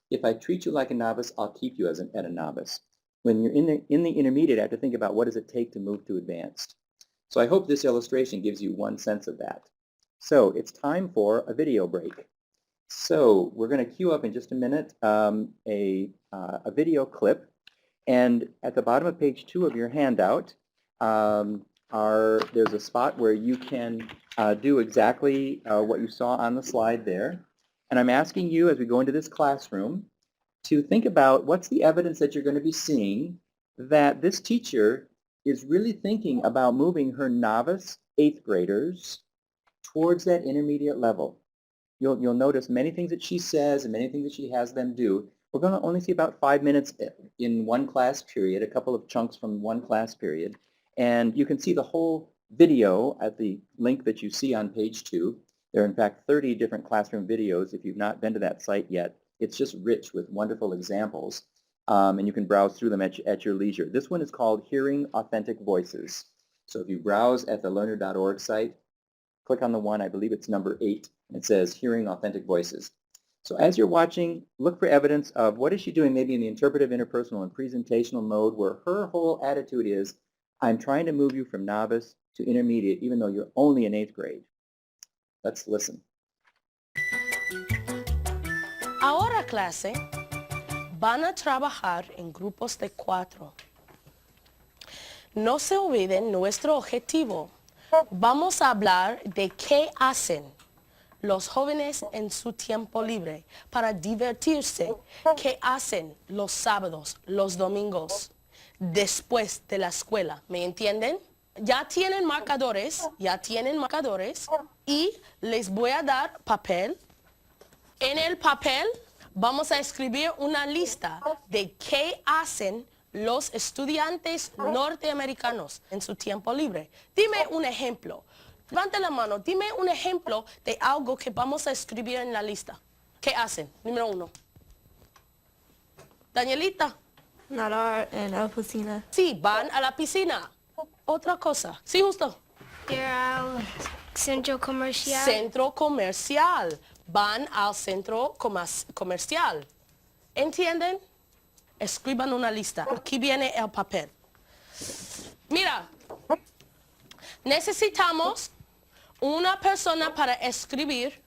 If I treat you like a novice, I'll keep you at a novice. When you're in the intermediate, I have to think about what does it take to move to advanced. So I hope this illustration gives you one sense of that. So it's time for a video break. So we're going to queue up in just a minute a video clip. And at the bottom of page 2 of your handout, there's a spot where you can do exactly what you saw on the slide there. And I'm asking you, as we go into this classroom, to think about what's the evidence that you're going to be seeing that this teacher is really thinking about moving her novice 8th graders towards that intermediate level. You'll notice many things that she says and many things that she has them do. We're going to only see about 5 minutes in one class period, a couple of chunks from one class period. And you can see the whole video at the link that you see on page 2. There are, in fact, 30 different classroom videos. If you've not been to that site yet, it's just rich with wonderful examples. And you can browse through them at your leisure. This one is called Hearing Authentic Voices. So if you browse at the learner.org site, click on the one, I believe it's number 8, and it says Hearing Authentic Voices. So as you're watching, look for evidence of what is she doing maybe in the interpretive, interpersonal, and presentational mode where her whole attitude is, I'm trying to move you from novice to intermediate even though you're only in 8th grade. Let's listen. Ahora, clase, van a trabajar en grupos de 4. No se olviden nuestro objetivo. Vamos a hablar de qué hacen los jóvenes en su tiempo libre para divertirse, qué hacen los sábados, los domingos, después de la escuela. ¿Me entienden? Ya tienen marcadores y les voy a dar papel. En el papel vamos a escribir una lista de qué hacen los estudiantes norteamericanos en su tiempo libre. Dime un ejemplo. Levante la mano. Dime un ejemplo de algo que vamos a escribir en la lista. ¿Qué hacen? Número 1. Danielita. Nadar en la piscina. Sí, van a la piscina. Otra cosa. Sí, justo. Ir al centro comercial. Centro comercial. Van al centro comercial. ¿Entienden? Escriban una lista. Aquí viene el papel. Mira, necesitamos una persona para escribir.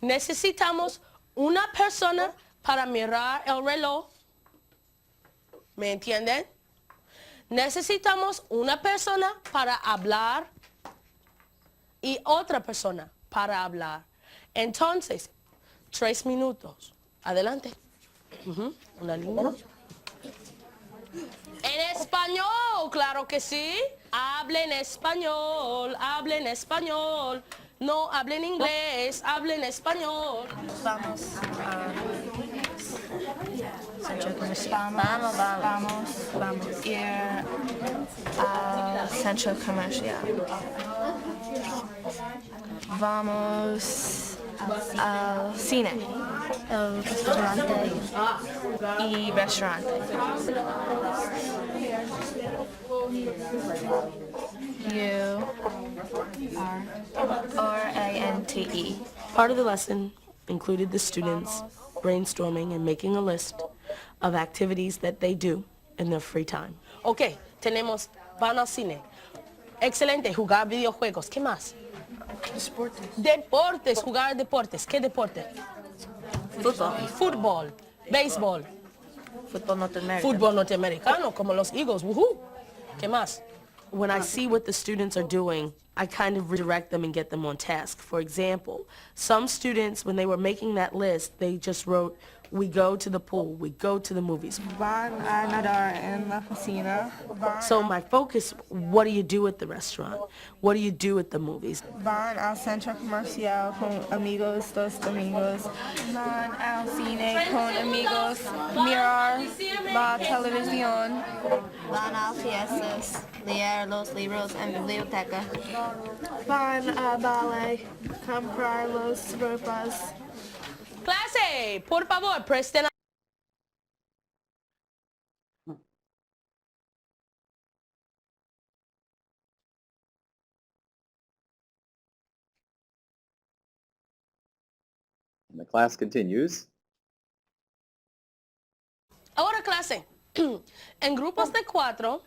Necesitamos una persona para mirar el reloj. ¿Me entienden? Necesitamos una persona para hablar y otra persona para hablar. Entonces, 3 minutos. Adelante. Una línea. En español, claro que sí. Hablen español, hablen español. No hablen inglés, hablen español. Vamos a centro comercial. Vamos ir al centro comercial. Vamos al cine. El restaurante. Y restaurante. U-R-A-N-T-E. Part of the lesson included the students brainstorming and making a list of activities that they do in their free time. Ok, tenemos, van al cine. Excelente, jugar videojuegos. ¿Qué más? Deportes, jugar deportes. ¿Qué deporte? Fútbol. Fútbol, béisbol, Fútbol norteamericano. fútbol norteamericano, como los Eagles. Woohoo. ¿Qué más? When I see what the students are doing, I kind of redirect them and get them on task. For example, some students, when they were making that list, they just wrote, we go to the pool, we go to the movies. Van a nadar en la piscina. So my focus, what do you do at the restaurant? What do you do at the movies? Van al centro comercial con amigos dos domingos. Van al cine con amigos. Mirar la televisión. Van a fiestas, leer los libros en biblioteca. Van a ballet. Comprar los ropas. Clase, por favor, presten And the class continues. Ahora clase, en grupos de 4,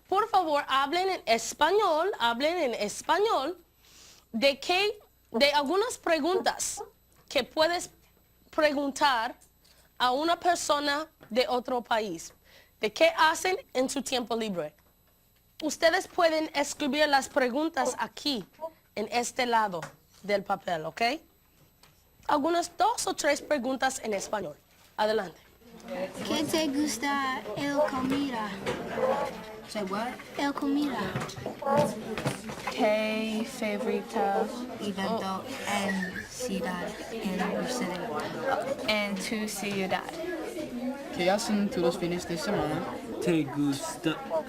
por favor hablen en español de algunas preguntas que puedes preguntar a una persona de otro país. ¿De qué hacen en su tiempo libre? Ustedes pueden escribir las preguntas aquí, en este lado del papel, ¿ok? Algunas 2 o 3 preguntas en español. Adelante. ¿Qué te gusta el comida? Say what? El comida. ¿Qué favorita Evento en ciudad, en your city. en tu ciudad? ¿Qué hacen todos los fines de semana?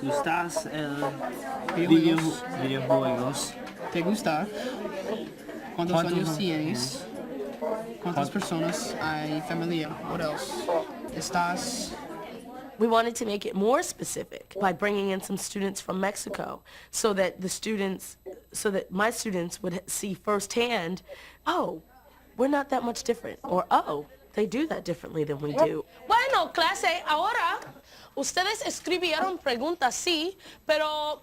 ¿Gustas el Videojuegos. videojuegos? ¿Te gusta? ¿Cuántos ¿Cuántos años años? tienes? ¿Cuántas personas hay familia? What else? ¿Estás? We wanted to make it more specific by bringing in some students from Mexico so that my students would see firsthand, oh, we're not that much different, or oh, they do that differently than we do. Bueno, clase, ahora ustedes escribieron preguntas, sí, pero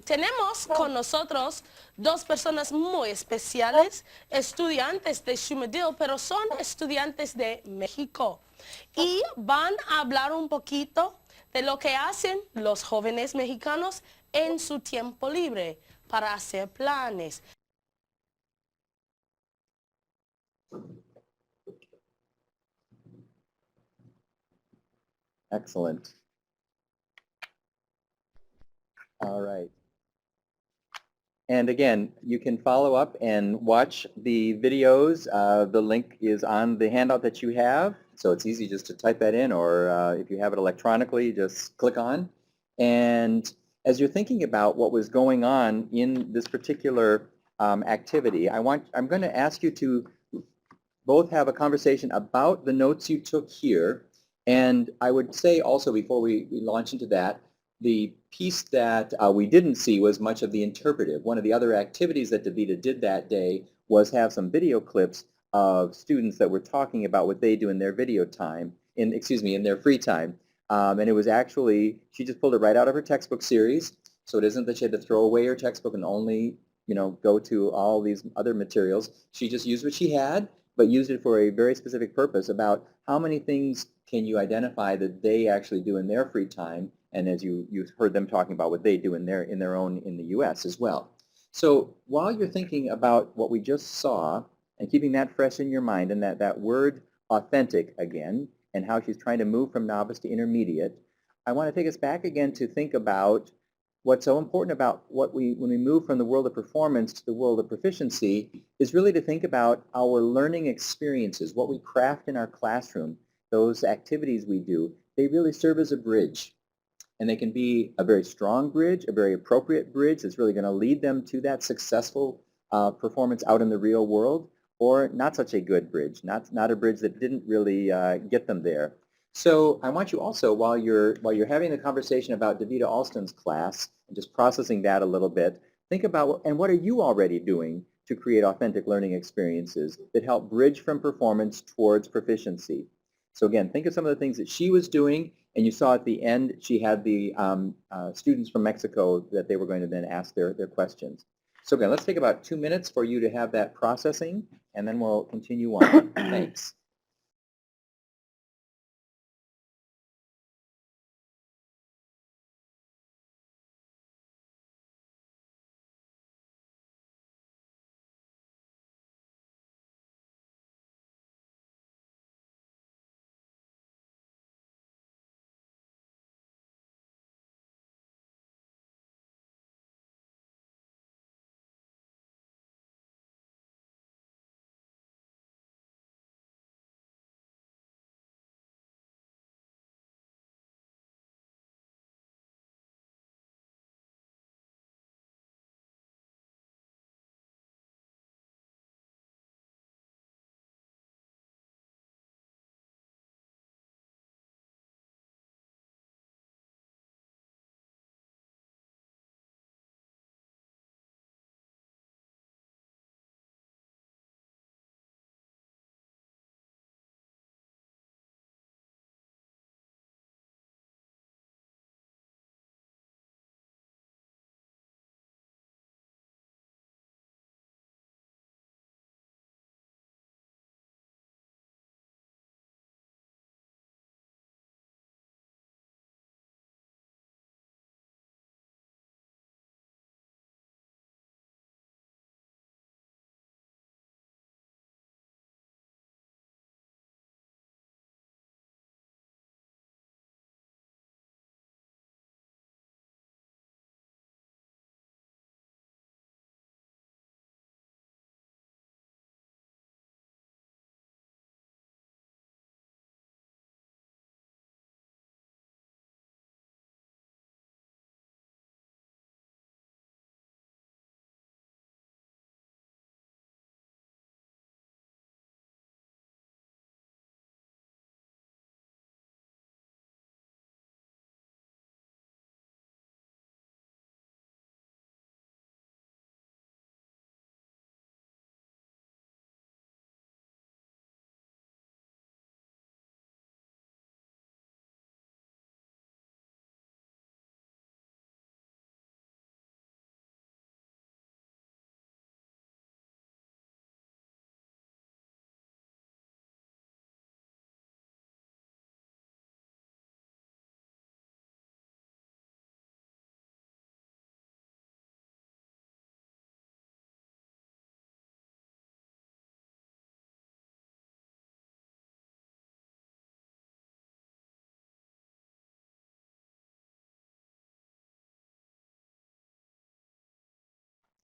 tenemos con nosotros 2 personas muy especiales, estudiantes de Shumadil, pero son estudiantes de México. Y van a hablar un poquito de lo que hacen los jóvenes mexicanos en su tiempo libre para hacer planes. Excellent. All right. And again, you can follow up and watch the videos. The link is on the handout that you have, so it's easy just to type that in, or if you have it electronically, just click on. And as you're thinking about what was going on in this particular activity, I'm going to ask you to both have a conversation about the notes you took here. And I would say also, before we launch into that, the piece that we didn't see was much of the interpretive. One of the other activities that Davida did that day was have some video clips of students that were talking about what they do in their video time, in their free time. And it was actually, she just pulled it right out of her textbook series. So it isn't that she had to throw away her textbook and only, go to all these other materials. She just used what she had, but used it for a very specific purpose about how many things can you identify that they actually do in their free time, and as you heard them talking about what they do in the U.S. as well. So while you're thinking about what we just saw and keeping that fresh in your mind, and that word authentic again, and how she's trying to move from novice to intermediate, I want to take us back again to think about what's so important about when we move from the world of performance to the world of proficiency is really to think about our learning experiences, what we craft in our classroom, those activities we do. They really serve as a bridge. And they can be a very strong bridge, a very appropriate bridge that's really going to lead them to that successful performance out in the real world, or not such a good bridge, not a bridge that didn't really get them there. So I want you also, while you're having the conversation about Davida Alston's class and just processing that a little bit, think about, and what are you already doing to create authentic learning experiences that help bridge from performance towards proficiency? So again, think of some of the things that she was doing, and you saw at the end she had the students from Mexico that they were going to then ask their questions. So again, let's take about 2 minutes for you to have that processing, and then we'll continue on. Thanks.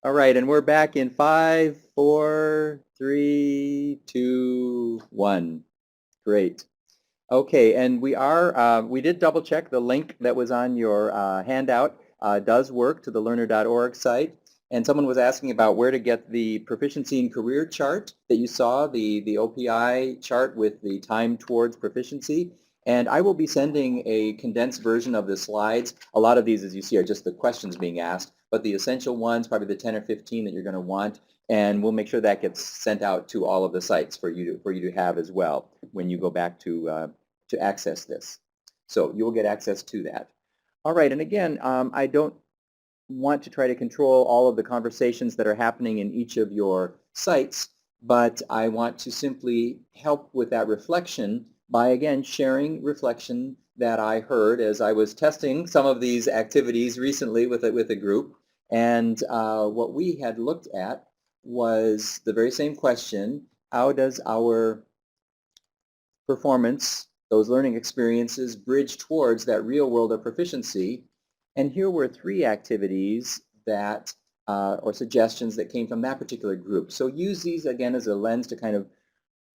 All right, and we're back in 5, 4, 3, 2, 1. Great. Okay, and we did double check the link that was on your handout does work to the learner.org site. And someone was asking about where to get the proficiency in career chart that you saw, the OPI chart with the time towards proficiency. And I will be sending a condensed version of the slides. A lot of these, as you see, are just the questions being asked, but the essential ones, probably the 10 or 15 that you're going to want, and we'll make sure that gets sent out to all of the sites for you to have as well when you go back to access this. So you will get access to that. All right, and again, I don't want to try to control all of the conversations that are happening in each of your sites, but I want to simply help with that reflection by, again, sharing reflection that I heard as I was testing some of these activities recently with a group. And what we had looked at was the very same question: how does our performance those learning experiences bridge towards that real world of proficiency. And here were 3 activities that, or suggestions that came from that particular group. So use these again as a lens to kind of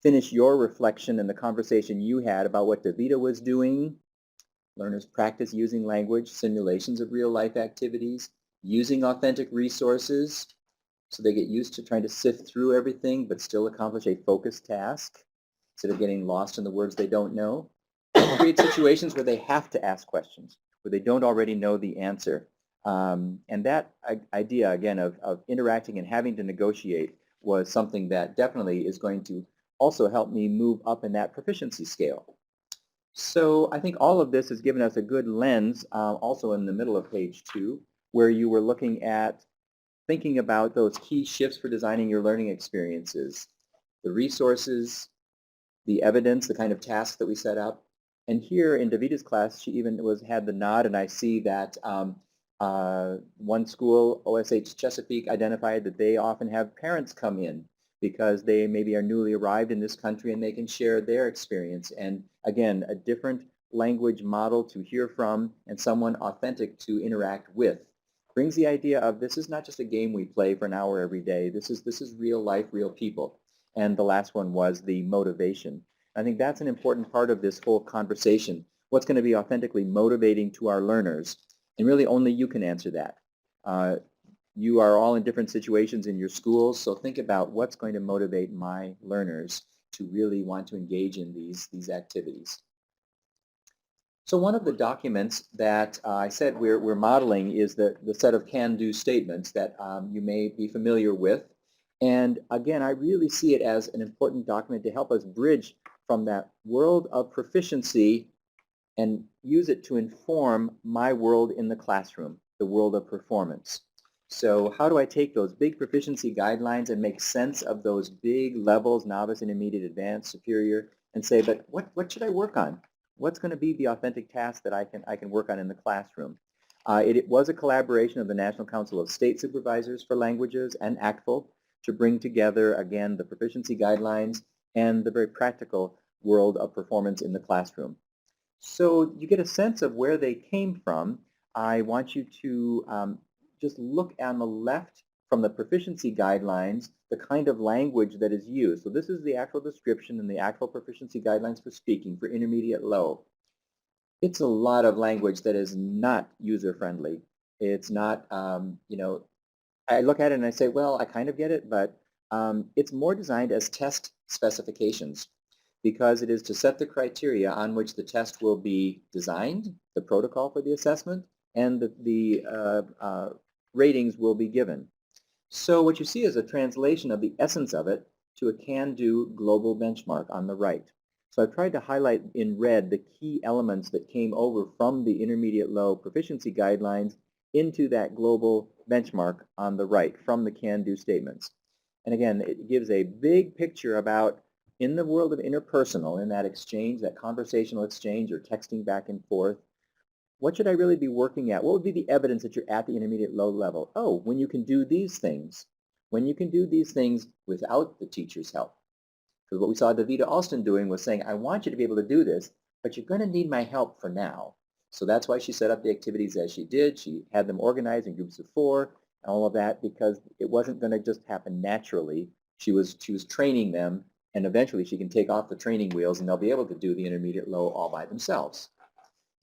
finish your reflection and the conversation you had about what Davida was doing. Learners practice using language, simulations of real life activities, using authentic resources, so they get used to trying to sift through everything but still accomplish a focused task instead of getting lost in the words they don't know. Create situations where they have to ask questions, where they don't already know the answer. And that idea, again, of interacting and having to negotiate was something that definitely is going to also help me move up in that proficiency scale. So I think all of this has given us a good lens, also in the middle of page 2, where you were looking at thinking about those key shifts for designing your learning experiences, the resources, the evidence, the kind of tasks that we set up. And here in Davida's class, she even had the nod, and I see that one school, OSH Chesapeake, identified that they often have parents come in because they maybe are newly arrived in this country and they can share their experience. And again, a different language model to hear from and someone authentic to interact with. Brings the idea of this is not just a game we play for an hour every day. This is real life, real people. And the last one was the motivation. I think that's an important part of this whole conversation. What's going to be authentically motivating to our learners? And really only you can answer that. You are all in different situations in your schools, so think about what's going to motivate my learners to really want to engage in these activities. So one of the documents that I said we're modeling is the set of can-do statements that you may be familiar with. And again, I really see it as an important document to help us bridge from that world of proficiency and use it to inform my world in the classroom, the world of performance. So how do I take those big proficiency guidelines and make sense of those big levels, novice, intermediate, advanced, superior, and say, but what should I work on? What's going to be the authentic task that I can work on in the classroom? It was a collaboration of the National Council of State Supervisors for Languages and ACTFL to bring together, again, the proficiency guidelines and the very practical world of performance in the classroom. So you get a sense of where they came from. I want you to just look on the left from the proficiency guidelines, the kind of language that is used. So this is the actual description and the actual proficiency guidelines for speaking for intermediate low. It's a lot of language that is not user-friendly. It's not, you know, I look at it and I say, well, I kind of get it, but it's more designed as test specifications because it is to set the criteria on which the test will be designed, the protocol for the assessment, and the ratings will be given. So what you see is a translation of the essence of it to a can-do global benchmark on the right. So I've tried to highlight in red the key elements that came over from the intermediate low proficiency guidelines into that global benchmark on the right from the can-do statements. And again, it gives a big picture about in the world of interpersonal, in that exchange, that conversational exchange or texting back and forth, what should I really be working at? What would be the evidence that you're at the intermediate low level? Oh, when you can do these things. When you can do these things without the teacher's help. Because what we saw Davida Alston doing was saying, I want you to be able to do this, but you're going to need my help for now. So that's why she set up the activities as she did. She had them organized in groups of 4 and all of that because it wasn't going to just happen naturally. She was training them, and eventually she can take off the training wheels and they'll be able to do the intermediate low all by themselves.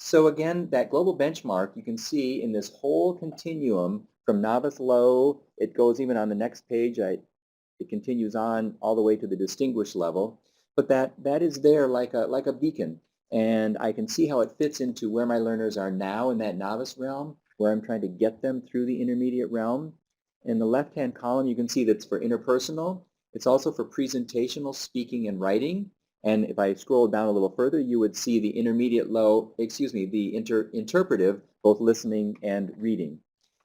So again, that global benchmark you can see in this whole continuum from novice low, it goes even on the next page, it continues on all the way to the distinguished level, but that is there like a beacon, and I can see how it fits into where my learners are now in that novice realm, where I'm trying to get them through the intermediate realm. In the left-hand column, you can see that's for interpersonal. It's also for presentational speaking and writing. And if I scroll down a little further, you would see the intermediate low, the interpretive, both listening and reading.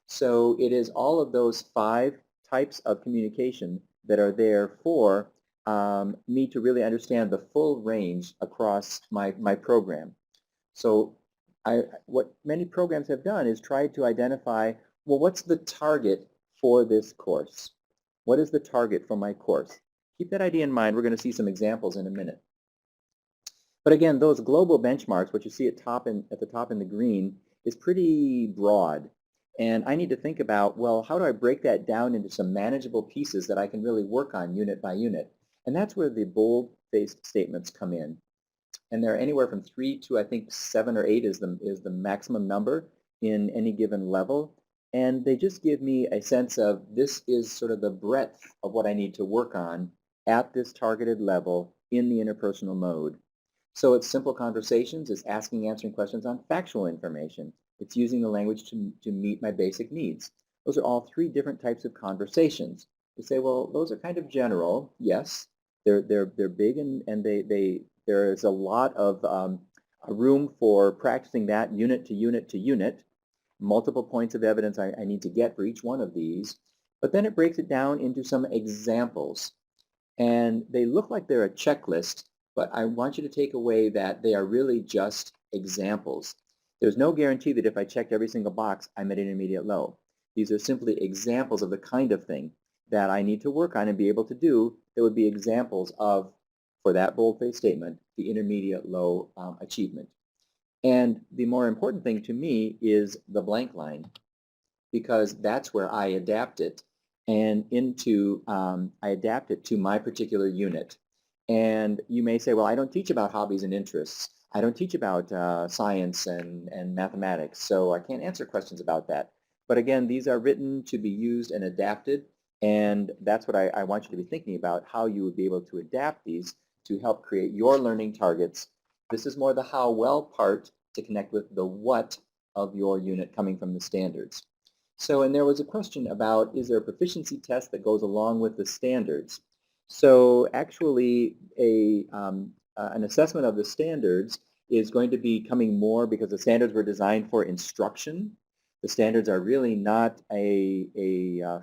So it is all of those 5 types of communication that are there for me to really understand the full range across my program. So what many programs have done is tried to identify, well, what's the target for this course? What is the target for my course? Keep that idea in mind. We're going to see some examples in a minute. But again, those global benchmarks, what you see at the top in the green, is pretty broad. And I need to think about, well, how do I break that down into some manageable pieces that I can really work on unit by unit? And that's where the bold-faced statements come in. And they're anywhere from 3 to, I think, 7 or 8 is the maximum number in any given level. And they just give me a sense of this is sort of the breadth of what I need to work on at this targeted level in the interpersonal mode. So it's simple conversations, it's asking, answering questions on factual information. It's using the language to meet my basic needs. Those are all 3 different types of conversations. You say, well, those are kind of general. Yes, they're big and there is a lot of room for practicing that unit to unit to unit. Multiple points of evidence I need to get for each one of these. But then it breaks it down into some examples. And they look like they're a checklist, but I want you to take away that they are really just examples. There's no guarantee that if I checked every single box, I'm at intermediate low. These are simply examples of the kind of thing that I need to work on and be able to do that would be examples of, for that bold-faced statement, the intermediate low achievement. And the more important thing to me is the blank line, because that's where I adapt it and I adapt it to my particular unit. And you may say, well, I don't teach about hobbies and interests. I don't teach about science and mathematics, so I can't answer questions about that. But again, these are written to be used and adapted, and that's what I want you to be thinking about, how you would be able to adapt these to help create your learning targets. This is more the how well part to connect with the what of your unit coming from the standards. So, and there was a question about, is there a proficiency test that goes along with the standards? So actually an assessment of the standards is going to be coming more because the standards were designed for instruction. The standards are really not a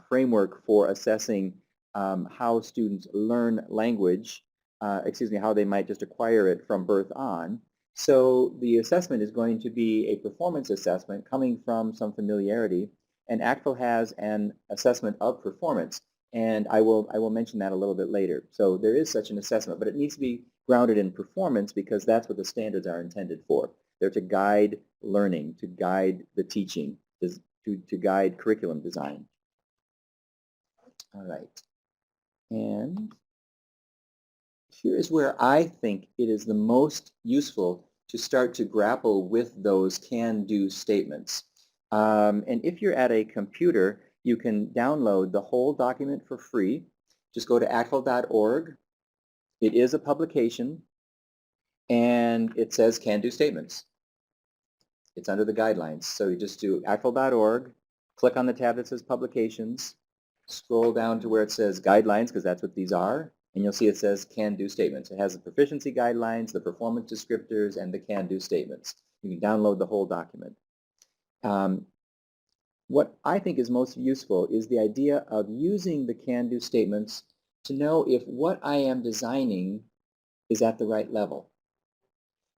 framework for assessing how students learn language, how they might just acquire it from birth on. So the assessment is going to be a performance assessment coming from some familiarity, and ACTFL has an assessment of performance, and I will mention that a little bit later. So there is such an assessment, but it needs to be grounded in performance because that's what the standards are intended for. They're to guide learning, to guide the teaching, to guide curriculum design. All right. And here is where I think it is the most useful to start to grapple with those can-do statements. And if you're at a computer, you can download the whole document for free. Just go to actfl.org. It is a publication, and it says can-do statements. It's under the guidelines. So you just do actfl.org, click on the tab that says publications, scroll down to where it says guidelines, because that's what these are, and you'll see it says can-do statements. It has the proficiency guidelines, the performance descriptors, and the can-do statements. You can download the whole document. What I think is most useful is the idea of using the can-do statements to know if what I am designing is at the right level.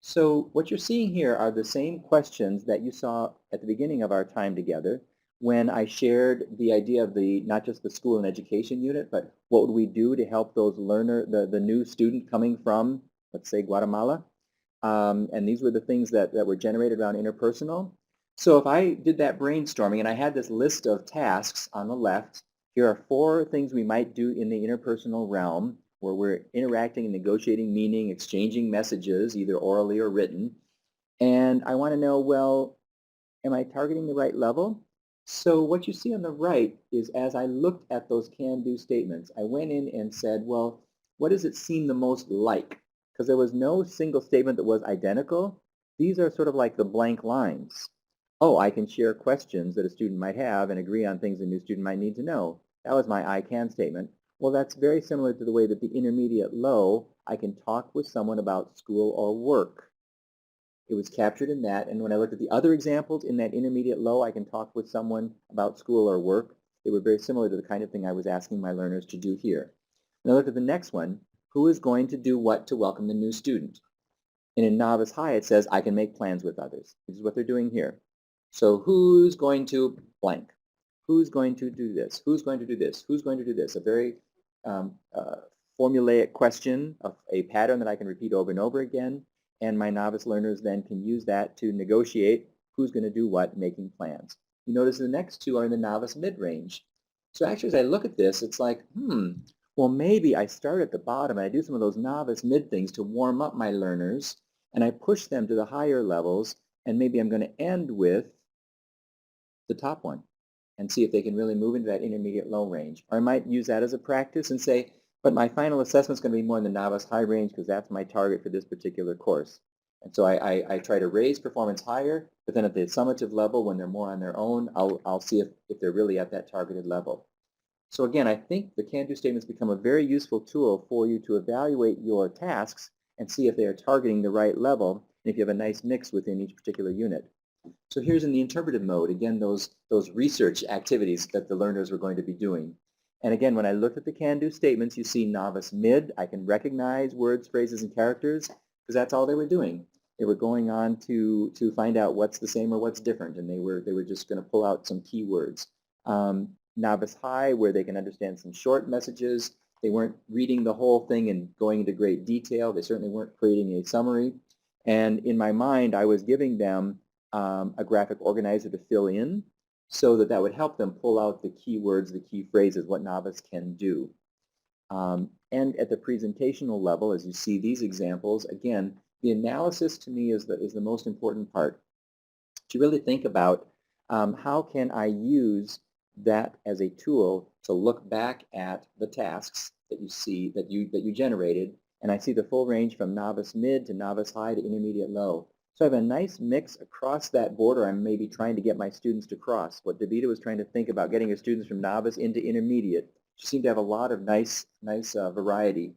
So what you're seeing here are the same questions that you saw at the beginning of our time together when I shared the idea of not just the school and education unit, but what would we do to help those the new student coming from, let's say, Guatemala. And these were the things that were generated around interpersonal. So if I did that brainstorming and I had this list of tasks on the left, here are 4 things we might do in the interpersonal realm where we're interacting and negotiating meaning, exchanging messages, either orally or written. And I want to know, well, am I targeting the right level? So what you see on the right is as I looked at those can-do statements, I went in and said, well, what does it seem the most like? Because there was no single statement that was identical. These are sort of like the blank lines. Oh, I can share questions that a student might have and agree on things a new student might need to know. That was my I can statement. Well, that's very similar to the way that the intermediate low, I can talk with someone about school or work. It was captured in that, and when I looked at the other examples in that intermediate low, I can talk with someone about school or work. They were very similar to the kind of thing I was asking my learners to do here. And I looked at the next one, who is going to do what to welcome the new student? And in Novice High, it says, I can make plans with others. This is what they're doing here. So who's going to blank? Who's going to do this? Who's going to do this? Who's going to do this? A very formulaic question of a pattern that I can repeat over and over again. and my novice learners then can use that to negotiate who's going to do what, making plans. You notice the next two are in the novice mid-range. So actually, as I look at this, it's like, well, maybe I start at the bottom and I do some of those novice mid things to warm up my learners, and I push them to the higher levels, and maybe I'm going to end with the top one and see if they can really move into that intermediate low range. Or I might use that as a practice and say, but my final assessment is going to be more in the novice high range because that's my target for this particular course. And so I try to raise performance higher, but then at the summative level, when they're more on their own, I'll see if they're really at that targeted level. So again, I think the can-do statements become a very useful tool for you to evaluate your tasks and see if they are targeting the right level, and if you have a nice mix within each particular unit. So here's in the interpretive mode, again, those research activities that the learners were going to be doing. And again, when I look at the can-do statements, you see novice mid. I can recognize words, phrases, and characters because that's all they were doing. They were going on to find out what's the same or what's different, and they were just going to pull out some keywords. Novice high, where they can understand some short messages. They weren't reading the whole thing and going into great detail. They certainly weren't creating a summary. And in my mind, I was giving them a graphic organizer to fill in so that would help them pull out the keywords, the key phrases, what novice can do. And at the presentational level, as you see these examples, again, the analysis to me is the most important part. To really think about how can I use that as a tool to look back at the tasks that you see, that you generated, and I see the full range from novice mid to novice high to intermediate low. So I have a nice mix across that border I'm maybe trying to get my students to cross. What Davida was trying to think about, getting her students from novice into intermediate. She seemed to have a lot of nice variety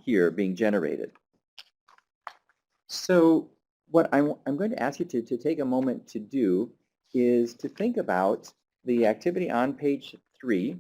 here being generated. So what I'm going to ask you to take a moment to do is to think about the activity on page 3,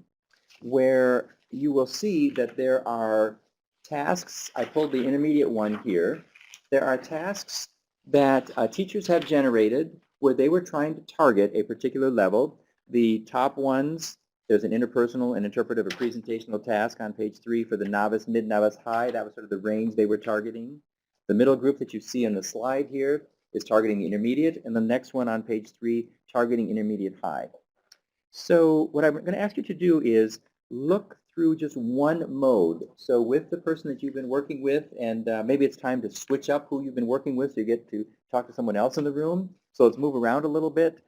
where you will see that there are tasks. I pulled the intermediate one here. There are tasks that teachers have generated where they were trying to target a particular level. The top ones, there's an interpersonal, an interpretive, or presentational task on page 3 for the novice, mid-novice, high. That was sort of the range they were targeting. The middle group that you see on the slide here is targeting the intermediate, and the next one on page 3, targeting intermediate high. So what I'm going to ask you to do is look through just one mode. So with the person that you've been working with, and maybe it's time to switch up who you've been working with so you get to talk to someone else in the room. So let's move around a little bit,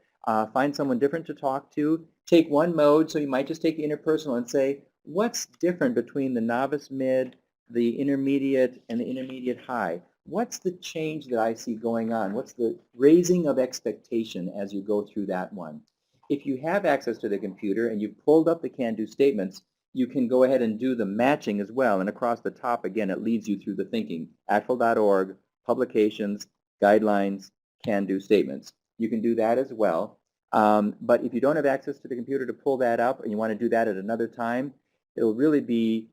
find someone different to talk to. Take one mode, so you might just take the interpersonal and say, what's different between the novice mid, the intermediate, and the intermediate high? What's the change that I see going on? What's the raising of expectation as you go through that one? If you have access to the computer and you've pulled up the can-do statements, you can go ahead and do the matching as well. And across the top, again, it leads you through the thinking. ACTFL.org, publications, guidelines, can-do statements. You can do that as well. But if you don't have access to the computer to pull that up and you want to do that at another time, it'll really be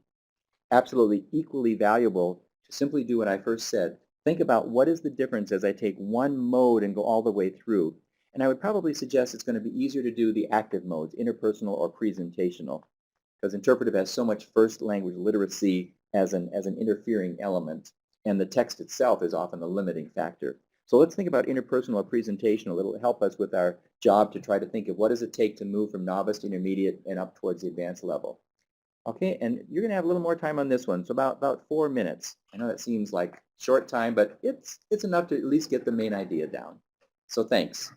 absolutely equally valuable to simply do what I first said. Think about what is the difference as I take one mode and go all the way through. And I would probably suggest it's going to be easier to do the active modes, interpersonal or presentational, because interpretive has so much first language literacy as an interfering element, and the text itself is often the limiting factor. So let's think about interpersonal or presentational. It'll help us with our job to try to think of what does it take to move from novice to intermediate and up towards the advanced level. Okay, and you're going to have a little more time on this one, so about 4 minutes. I know that seems like short time, but it's enough to at least get the main idea down. So thanks.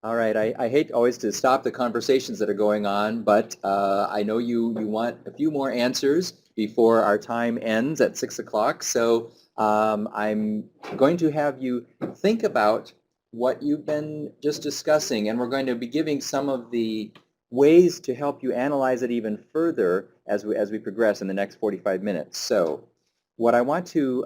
All right, I hate always to stop the conversations that are going on, but I know you want a few more answers before our time ends at 6 o'clock. So I'm going to have you think about what you've been just discussing, and we're going to be giving some of the ways to help you analyze it even further as we progress in the next 45 minutes. So what I want to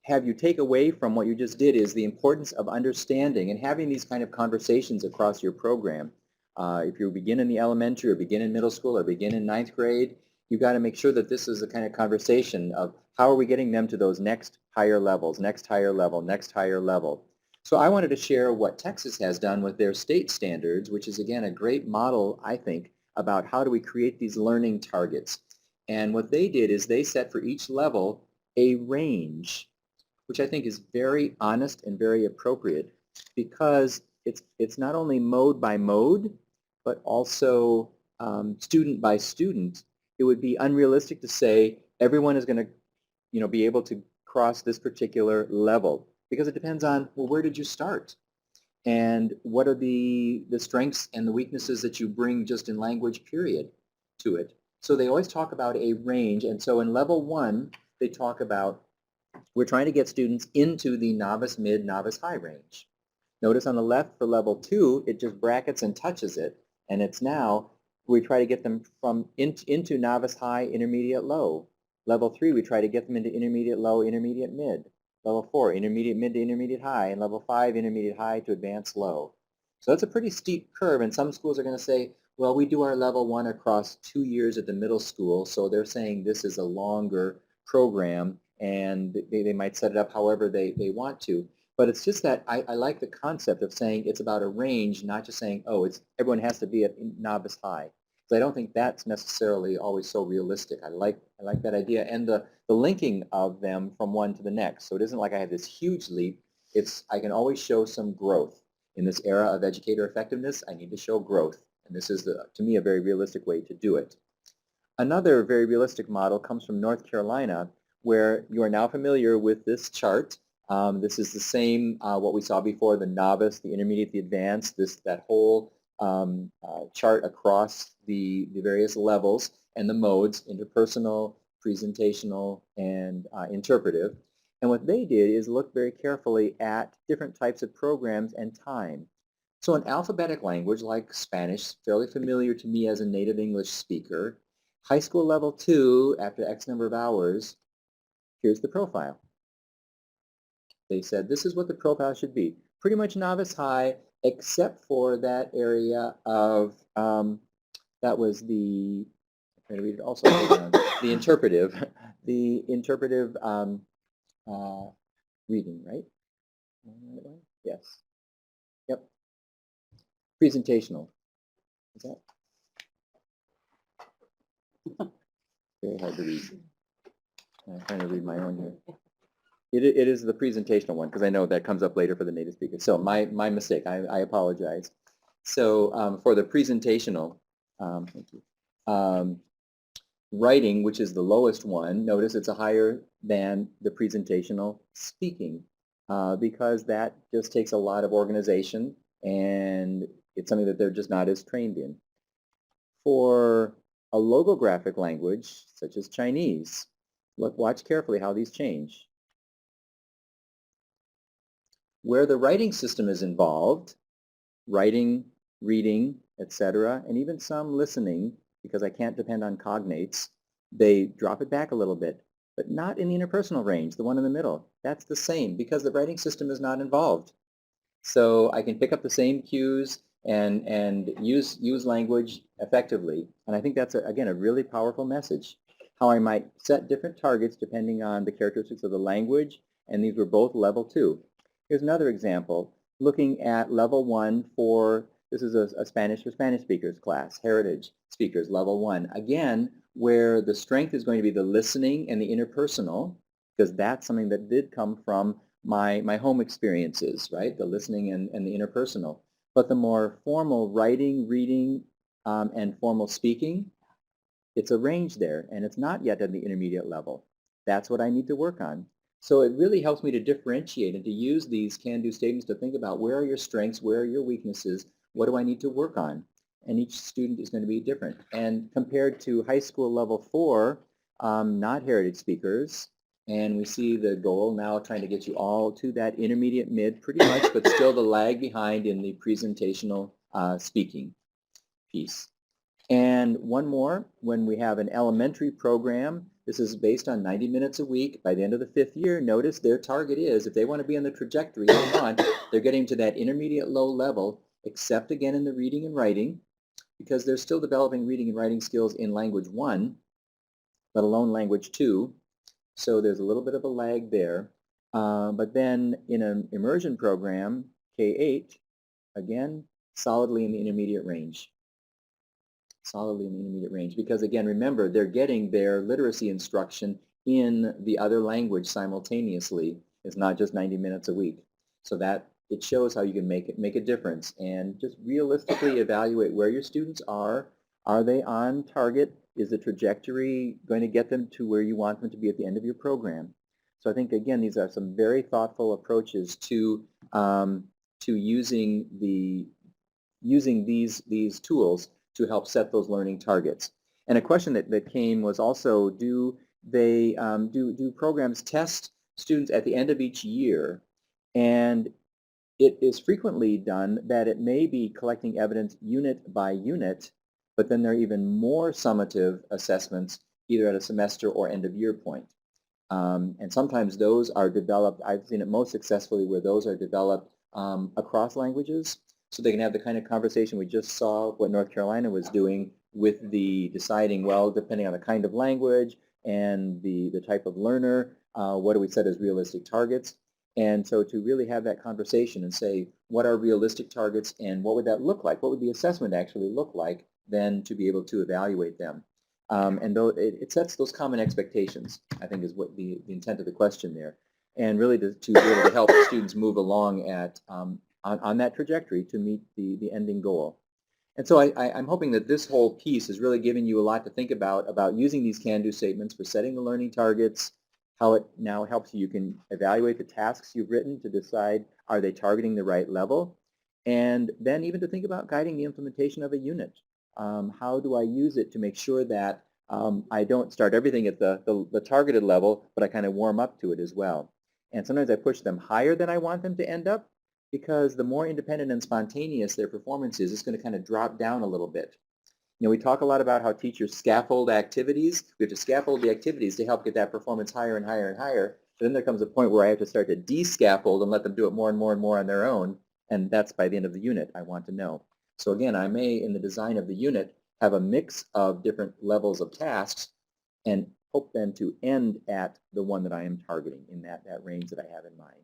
have you take away from what you just did is the importance of understanding and having these kind of conversations across your program. If you begin in the elementary or begin in middle school or begin in ninth grade, you've got to make sure that this is the kind of conversation of how are we getting them to those next higher levels, next higher level, next higher level. So I wanted to share what Texas has done with their state standards, which is, again, a great model, I think, about how do we create these learning targets. And what they did is they set for each level a range, which I think is very honest and very appropriate because it's not only mode by mode, but also student by student. It would be unrealistic to say everyone is going to be able to cross this particular level because it depends on, well, where did you start? And what are the strengths and the weaknesses that you bring just in language, period, to it. So they always talk about a range. And so in level 1, they talk about we're trying to get students into the novice, mid, novice, high range. Notice on the left for level 2, it just brackets and touches it, and it's now we try to get them from into novice, high, intermediate, low. Level 3, we try to get them into intermediate, low, intermediate, mid. Level 4, intermediate, mid to intermediate, high, and level 5, intermediate, high to advanced, low. So that's a pretty steep curve, and some schools are going to say, well, we do our level 1 across 2 years at the middle school, so they're saying this is a longer program, and they might set it up however they want to. But it's just that I like the concept of saying it's about a range, not just saying, oh, everyone has to be at novice high. So I don't think that's necessarily always so realistic. I like that idea and the linking of them from one to the next. So it isn't like I have this huge leap. I can always show some growth. In this era of educator effectiveness, I need to show growth. And this is, to me, a very realistic way to do it. Another very realistic model comes from North Carolina, where you are now familiar with this chart. This is the same, what we saw before, the novice, the intermediate, the advanced, that whole chart across the various levels and the modes, interpersonal, presentational, and interpretive. And what they did is look very carefully at different types of programs and time. So an alphabetic language like Spanish, fairly familiar to me as a native English speaker, high school level 2, after X number of hours, here's the profile. They said this is what the profile should be. Pretty much novice high, except for that area of, that was the, I'm trying to read it also, the interpretive reading, right? Yes. Yep. Presentational. Is that? Very hard to read. I'm trying to read my own here. It is the presentational one, because I know that comes up later for the native speaker. So my mistake. I apologize. So for the presentational, thank you. Writing, which is the lowest one, notice it's a higher than the presentational speaking, because that just takes a lot of organization, and it's something that they're just not as trained in. For a logographic language, such as Chinese, watch carefully how these change. Where the writing system is involved, writing, reading, etc., and even some listening, because I can't depend on cognates, they drop it back a little bit, but not in the interpersonal range, the one in the middle. That's the same, because the writing system is not involved. So I can pick up the same cues and use language effectively. And I think that's, again, a really powerful message. How I might set different targets depending on the characteristics of the language, and these were both level 2. Here's another example, looking at level 1 for, this is a Spanish for Spanish speakers class, heritage speakers, level 1. Again, where the strength is going to be the listening and the interpersonal, because that's something that did come from my home experiences, right? The listening and the interpersonal. But the more formal writing, reading, and formal speaking, it's a range there, and it's not yet at the intermediate level. That's what I need to work on. So it really helps me to differentiate and to use these can-do statements to think about where are your strengths, where are your weaknesses, what do I need to work on? And each student is going to be different. And compared to high school level 4, not heritage speakers, and we see the goal now trying to get you all to that intermediate mid pretty much, but still the lag behind in the presentational speaking piece. And one more, when we have an elementary program, this is based on 90 minutes a week. By the end of the 5th year, notice their target is, if they want to be on the trajectory they want, they're getting to that intermediate low level, except again in the reading and writing, because they're still developing reading and writing skills in language 1, let alone language 2. So there's a little bit of a lag there. But then in an immersion program, K-8, again, solidly in the intermediate range. Solidly in the intermediate range, because again, remember, they're getting their literacy instruction in the other language simultaneously. It's not just 90 minutes a week. So that it shows how you can make a difference, and just realistically evaluate where your students are. Are they on target? Is the trajectory going to get them to where you want them to be at the end of your program? So I think again, these are some very thoughtful approaches to using these tools to help set those learning targets. And a question that came was also, do programs test students at the end of each year? And it is frequently done that it may be collecting evidence unit by unit, but then there are even more summative assessments either at a semester or end of year point. And sometimes those are developed, I've seen it most successfully where those are developed across languages, so they can have the kind of conversation we just saw what North Carolina was doing with the deciding, well, depending on the kind of language and the type of learner, what do we set as realistic targets? And so to really have that conversation and say, what are realistic targets and what would that look like? What would the assessment actually look like then to be able to evaluate them? And though it sets those common expectations, I think is what the intent of the question there. And really to be able to help students move along at on that trajectory to meet the ending goal. And so I'm hoping that this whole piece is really giving you a lot to think about using these can-do statements for setting the learning targets, how it now helps you can evaluate the tasks you've written to decide are they targeting the right level, and then even to think about guiding the implementation of a unit. How do I use it to make sure that I don't start everything at the targeted level, but I kind of warm up to it as well. And sometimes I push them higher than I want them to end up, because the more independent and spontaneous their performance is, it's going to kind of drop down a little bit. You know, we talk a lot about how teachers scaffold activities. We have to scaffold the activities to help get that performance higher and higher and higher. But then there comes a point where I have to start to de-scaffold and let them do it more and more and more on their own. And that's by the end of the unit, I want to know. So again, I may, in the design of the unit, have a mix of different levels of tasks and hope then to end at the one that I am targeting in that range that I have in mind.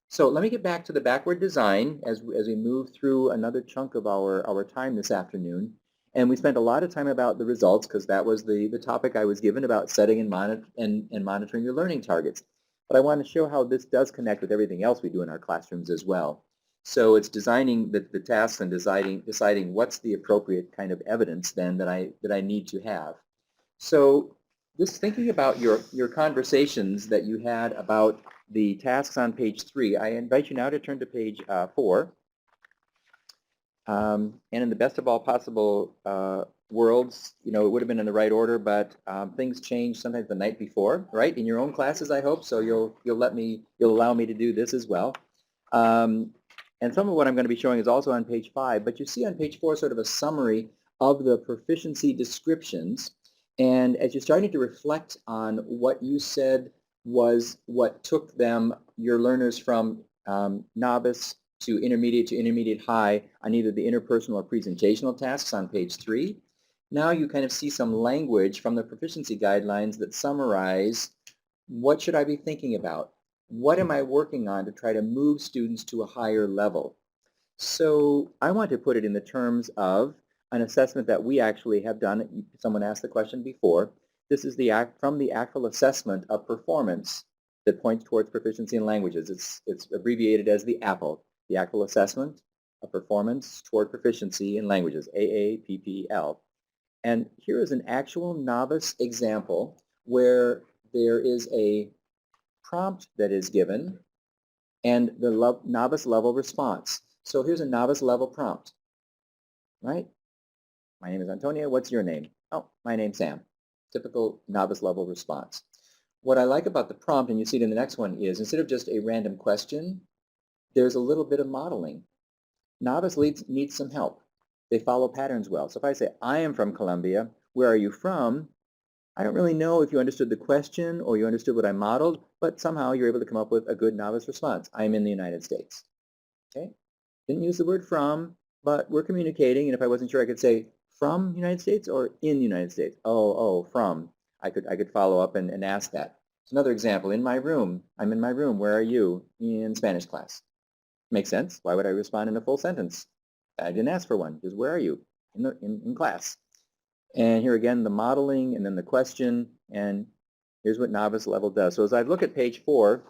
So let me get back to the backward design as we move through another chunk of our time this afternoon. And we spent a lot of time about the results because that was the topic I was given about setting and monitoring your learning targets. But I want to show how this does connect with everything else we do in our classrooms as well. So it's designing the tasks and deciding what's the appropriate kind of evidence then that I need to have. So just thinking about your conversations that you had about the tasks on page 3, I invite you now to turn to page 4. And in the best of all possible worlds, you know, it would have been in the right order, but things change sometimes the night before, right? In your own classes, I hope. So you'll allow me to do this as well. And some of what I'm going to be showing is also on page 5, but you see on page 4 sort of a summary of the proficiency descriptions. And as you're starting to reflect on what you said was what took your learners from novice to intermediate high on either the interpersonal or presentational tasks on page 3. Now you kind of see some language from the proficiency guidelines that summarize what should I be thinking about? What am I working on to try to move students to a higher level? So I want to put it in the terms of an assessment that we actually have done. Someone asked the question before. This is from the actual assessment of performance that points towards proficiency in languages. It's abbreviated as the APPL, the actual assessment of performance toward proficiency in languages, AAPPL. And here is an actual novice example where there is a prompt that is given and the novice level response. So here's a novice level prompt, right? My name is Antonia. What's your name? Oh, my name's Sam. Typical novice level response. What I like about the prompt, and you see it in the next one, is instead of just a random question, there's a little bit of modeling. Novice needs some help. They follow patterns well. So if I say, I am from Colombia, where are you from? I don't really know if you understood the question or you understood what I modeled, but somehow you're able to come up with a good novice response. I'm in the United States. Okay? Didn't use the word from, but we're communicating, and if I wasn't sure, I could say from the United States or in the United States. Oh, from. I could follow up and ask that. So another example, in my room. I'm in my room. Where are you? In Spanish class. Makes sense. Why would I respond in a full sentence? I didn't ask for one. Just where are you? In class. And here again, the modeling and then the question, and here's what novice level does. So as I look at page 4,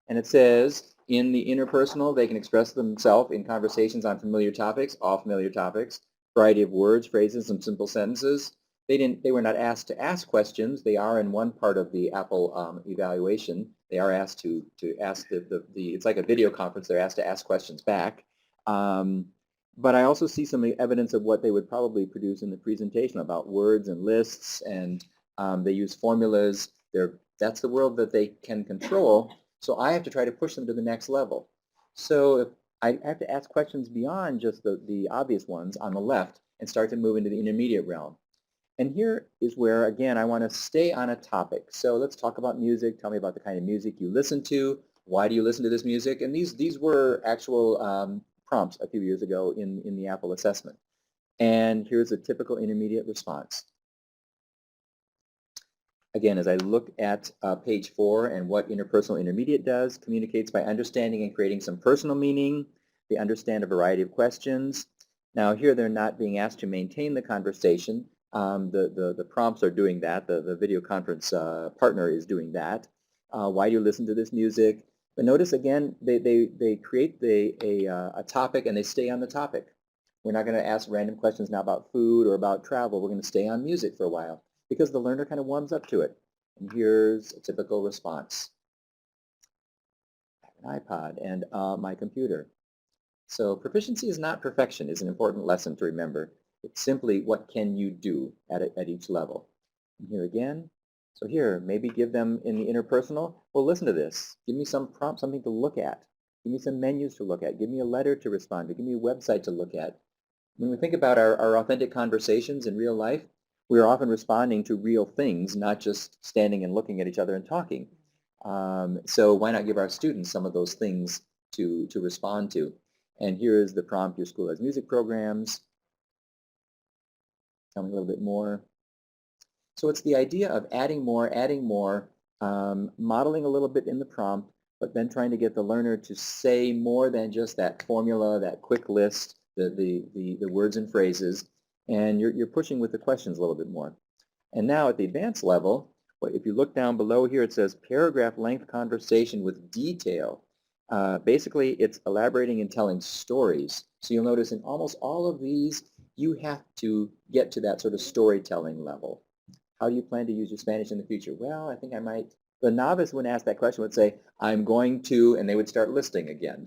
and it says, in the interpersonal, they can express themselves in conversations on familiar topics, all familiar topics, variety of words, phrases, and simple sentences. They were not asked to ask questions. They are in one part of the Apple evaluation. They are asked to ask it's like a video conference. They're asked to ask questions back. But I also see some evidence of what they would probably produce in the presentation about words and lists, and they use formulas. That's the world that they can control, so I have to try to push them to the next level. So if I have to ask questions beyond just the obvious ones on the left and start to move into the intermediate realm. And here is where, again, I want to stay on a topic. So let's talk about music. Tell me about the kind of music you listen to. Why do you listen to this music? And these were actual prompts a few years ago in the Apple assessment. And here's a typical intermediate response. Again, as I look at page 4 and what interpersonal intermediate does, communicates by understanding and creating some personal meaning. They understand a variety of questions. Now here they're not being asked to maintain the conversation. The prompts are doing that. The video conference partner is doing that. Why do you listen to this music? But notice again, they create a topic and they stay on the topic. We're not going to ask random questions now about food or about travel. We're going to stay on music for a while because the learner kind of warms up to it. And here's a typical response. An iPod and my computer. So proficiency is not perfection is an important lesson to remember. It's simply what can you do at each level. And here again, so here, maybe give them in the interpersonal, well, listen to this. Give me some prompt, something to look at. Give me some menus to look at. Give me a letter to respond to. Give me a website to look at. When we think about our authentic conversations in real life, we are often responding to real things, not just standing and looking at each other and talking. So why not give our students some of those things to respond to? And here is the prompt, your school has music programs. Tell me a little bit more. So it's the idea of adding more, modeling a little bit in the prompt, but then trying to get the learner to say more than just that formula, that quick list, the words and phrases, and you're pushing with the questions a little bit more. And now at the advanced level, if you look down below here, it says paragraph length conversation with detail. Basically, it's elaborating and telling stories. So you'll notice in almost all of these, you have to get to that sort of storytelling level. How do you plan to use your Spanish in the future? Well, I think I might. The novice, when asked that question, would say, I'm going to, and they would start listing again.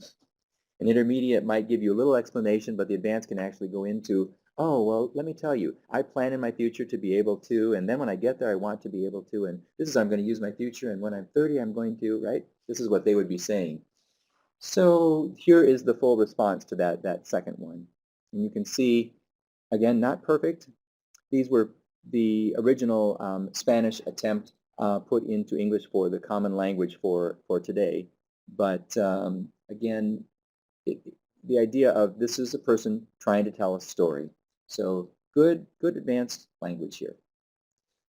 An intermediate might give you a little explanation, but the advanced can actually go into, oh, well, let me tell you, I plan in my future to be able to, and then when I get there, I want to be able to, and this is how I'm going to use my future, and when I'm 30, I'm going to, right? This is what they would be saying. So here is the full response to that second one. And you can see, again, not perfect. These were the original Spanish attempt put into English for the common language for today. But again, the idea of this is a person trying to tell a story. So good advanced language here.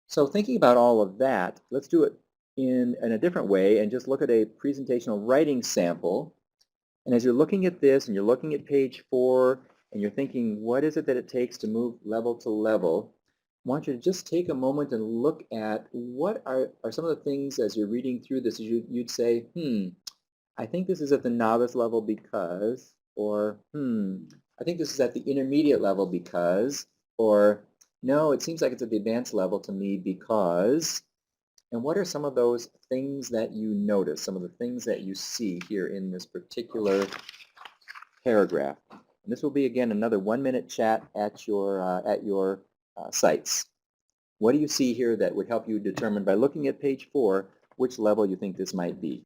So thinking about all of that, let's do it in a different way and just look at a presentational writing sample. And as you're looking at this and you're looking at page 4 and you're thinking, what is it that it takes to move level to level? I want you to just take a moment and look at what are some of the things as you're reading through this, you'd say, I think this is at the novice level because, or I think this is at the intermediate level because, or no, it seems like it's at the advanced level to me because. And what are some of those things that you notice, some of the things that you see here in this particular paragraph? And this will be, again, another 1-minute chat at your sites. What do you see here that would help you determine, by looking at page 4, which level you think this might be?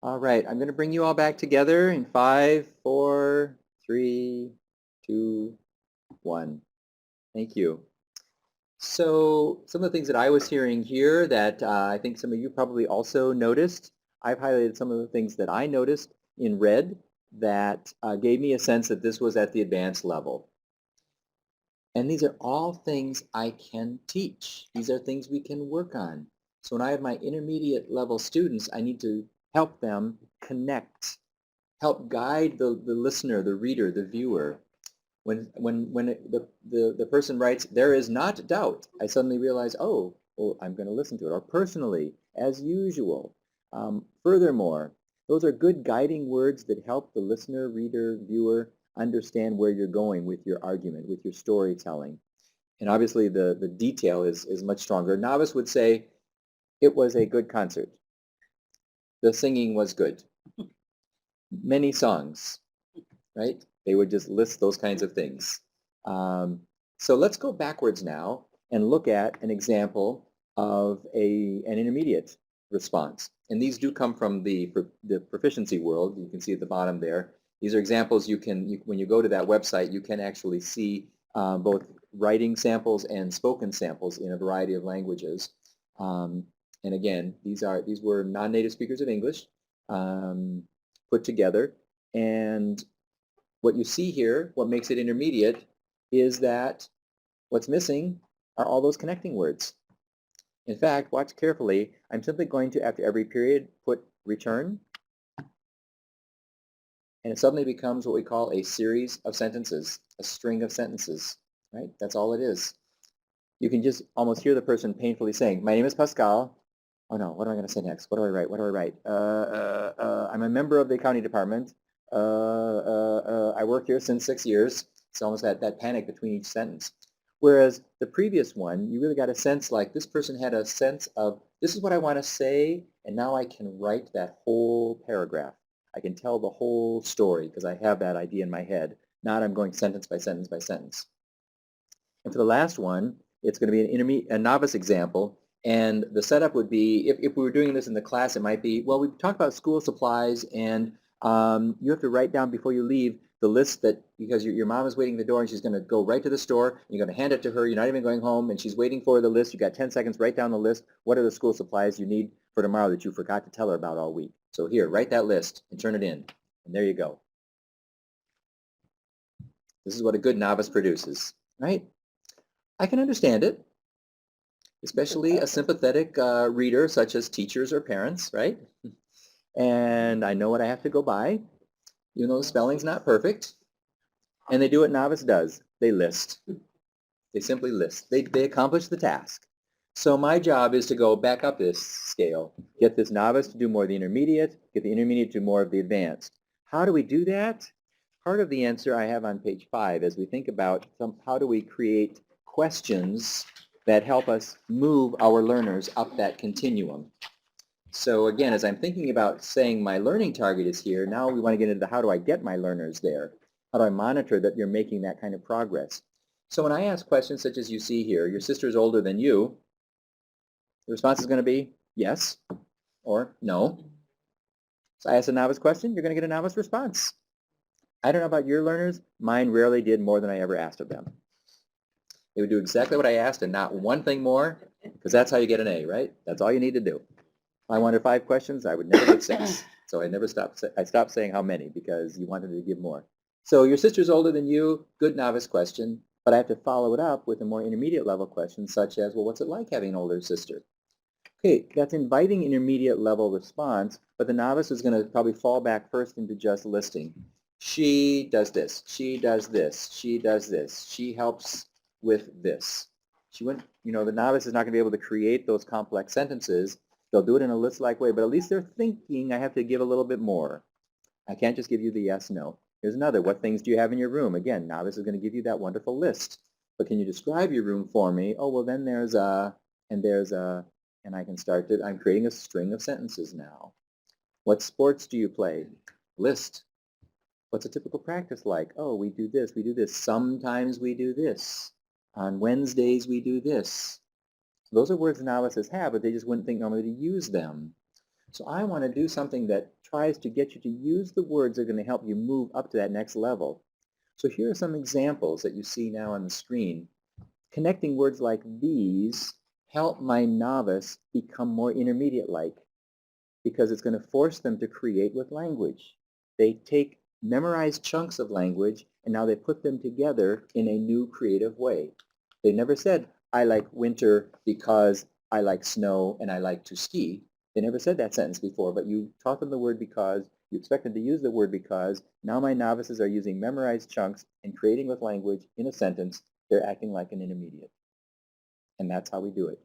All right, I'm going to bring you all back together in 5, 4, 3, 2, 1. Thank you. So some of the things that I was hearing here that I think some of you probably also noticed, I've highlighted some of the things that I noticed in red that gave me a sense that this was at the advanced level. And these are all things I can teach. These are things we can work on. So when I have my intermediate level students, I need to help them connect, help guide the listener, the reader, the viewer. When the person writes, "There is not doubt," I suddenly realize, oh, well, I'm going to listen to it. Or personally, as usual. Furthermore, those are good guiding words that help the listener, reader, viewer understand where you're going with your argument, with your storytelling. And obviously the detail is much stronger. A novice would say, it was a good concert. The singing was good. Many songs, right? They would just list those kinds of things. So let's go backwards now and look at an example of an intermediate response. And these do come from the proficiency world. You can see at the bottom there. These are examples when you go to that website, you can actually see both writing samples and spoken samples in a variety of languages. And again, these were non-native speakers of English put together. And what you see here, what makes it intermediate, is that what's missing are all those connecting words. In fact, watch carefully. I'm simply going to, after every period, put return. And it suddenly becomes what we call a series of sentences, a string of sentences, right? That's all it is. You can just almost hear the person painfully saying, "My name is Pascal." Oh no, what am I going to say next? What do I write? What do I write? I'm a member of the accounting department. I work here since 6 years. It's almost that panic between each sentence. Whereas the previous one, you really got a sense like this person had a sense of, this is what I want to say, and now I can write that whole paragraph. I can tell the whole story because I have that idea in my head. Not I'm going sentence by sentence by sentence. And for the last one, it's going to be a novice example. And the setup would be, if we were doing this in the class, it might be, well, we talked about school supplies, and you have to write down before you leave the list that, because your mom is waiting at the door and she's going to go right to the store, and you're going to hand it to her, you're not even going home, and she's waiting for the list. You've got 10 seconds, write down the list. What are the school supplies you need for tomorrow that you forgot to tell her about all week? So here, write that list and turn it in. And there you go. This is what a good novice produces, right? I can understand it, especially a sympathetic reader such as teachers or parents, right? And I know what I have to go by, even though the spelling's not perfect. And they do what novice does. They list. They simply list. They accomplish the task. So my job is to go back up this scale, get this novice to do more of the intermediate, get the intermediate to do more of the advanced. How do we do that? Part of the answer I have on page 5 as we think about how do we create questions that help us move our learners up that continuum. So again, as I'm thinking about saying my learning target is here, now we want to get into how do I get my learners there? How do I monitor that you're making that kind of progress? So when I ask questions such as you see here, your sister is older than you, the response is going to be yes or no. So I ask a novice question, you're going to get a novice response. I don't know about your learners, mine rarely did more than I ever asked of them. They would do exactly what I asked and not one thing more, because that's how you get an A, right? That's all you need to do. If I wanted 5 questions, I would never get 6. So I stopped saying how many because you wanted to give more. So your sister's older than you, good novice question, but I have to follow it up with a more intermediate level question such as, well, what's it like having an older sister? Okay, that's inviting intermediate level response, but the novice is going to probably fall back first into just listing. She does this, she does this, she does this, she helps with this. She wouldn't, the novice is not going to be able to create those complex sentences. They'll do it in a list-like way, but at least they're thinking I have to give a little bit more. I can't just give you the yes, no. Here's another. What things do you have in your room? Again, novice is going to give you that wonderful list. But can you describe your room for me? Oh, well, then there's a, and there's a, and I can start to, I'm creating a string of sentences now. What sports do you play? List. What's a typical practice like? Oh, we do this, we do this. Sometimes we do this. On Wednesdays we do this. So those are words novices have, but they just wouldn't think normally to use them. So I want to do something that tries to get you to use the words that are going to help you move up to that next level. So here are some examples that you see now on the screen. Connecting words like these help my novice become more intermediate-like because it's going to force them to create with language. They take memorized chunks of language and now they put them together in a new creative way. They never said, I like winter because I like snow and I like to ski. They never said that sentence before, but you taught them the word because, you expect them to use the word because. Now my novices are using memorized chunks and creating with language in a sentence. They're acting like an intermediate. And that's how we do it.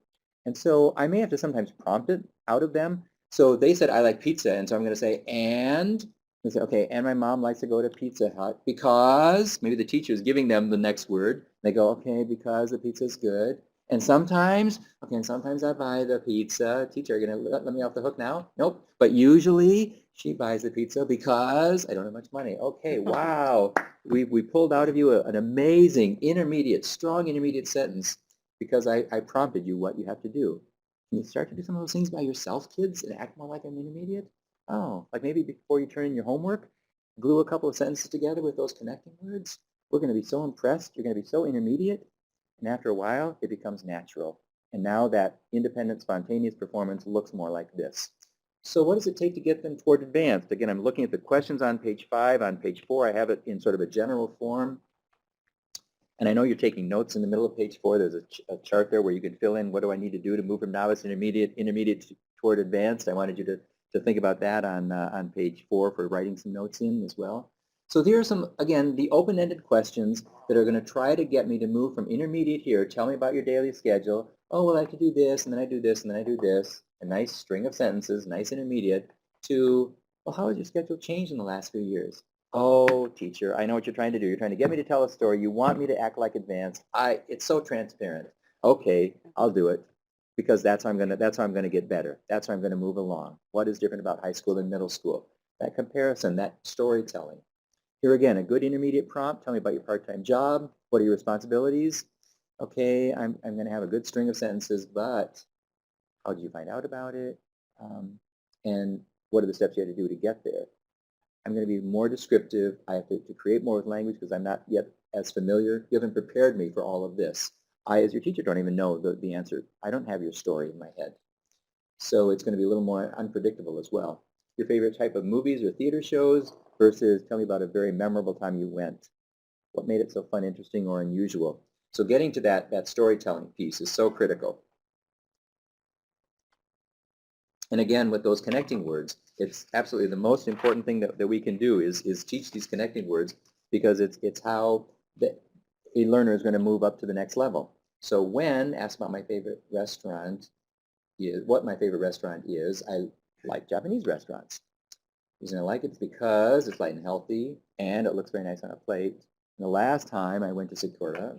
And so I may have to sometimes prompt it out of them. So they said, I like pizza. And so I'm going to say, and they say, okay, and my mom likes to go to Pizza Hut because maybe the teacher is giving them the next word. They go, okay, because the pizza is good. And sometimes, okay, and sometimes I buy the pizza. Teacher, are you going to let me off the hook now? Nope. But usually she buys the pizza because I don't have much money. Okay, wow. We pulled out of you an amazing intermediate, strong intermediate sentence because I prompted you what you have to do. Can you start to do some of those things by yourself, kids, and act more like an intermediate? Oh, like maybe before you turn in your homework, glue a couple of sentences together with those connecting words. We're going to be so impressed. You're going to be so intermediate. And after a while, it becomes natural. And now that independent, spontaneous performance looks more like this. So what does it take to get them toward advanced? Again, I'm looking at the questions on page 5. On page 4, I have it in sort of a general form. And I know you're taking notes in the middle of page 4. There's a chart there where you can fill in what do I need to do to move from novice, intermediate toward advanced. I wanted you to think about that on page 4 for writing some notes in as well. So here are some, again, the open-ended questions that are going to try to get me to move from intermediate here. Tell me about your daily schedule. Oh, well, I could do this, and then I do this, and then I do this. A nice string of sentences, nice intermediate, to, well, how has your schedule changed in the last few years? Oh, teacher, I know what you're trying to do. You're trying to get me to tell a story. You want me to act like advanced. It's so transparent. Okay, I'll do it because that's how I'm gonna get better. That's how I'm gonna move along. What is different about high school and middle school? That comparison, that storytelling. Here again, a good intermediate prompt. Tell me about your part-time job. What are your responsibilities? Okay, I'm gonna have a good string of sentences, but how did you find out about it? And what are the steps you had to do to get there? I'm going to be more descriptive. I have to create more with language because I'm not yet as familiar. You haven't prepared me for all of this. I, as your teacher, don't even know the answer. I don't have your story in my head. So it's going to be a little more unpredictable as well. Your favorite type of movies or theater shows versus tell me about a very memorable time you went. What made it so fun, interesting, or unusual? So getting to that storytelling piece is so critical. And again, with those connecting words, it's absolutely the most important thing that we can do is teach these connecting words because it's how a learner is going to move up to the next level. So when asked about my favorite restaurant is, what my favorite restaurant is, I like Japanese restaurants. The reason I like it is because it's light and healthy and it looks very nice on a plate. And the last time I went to Sakura,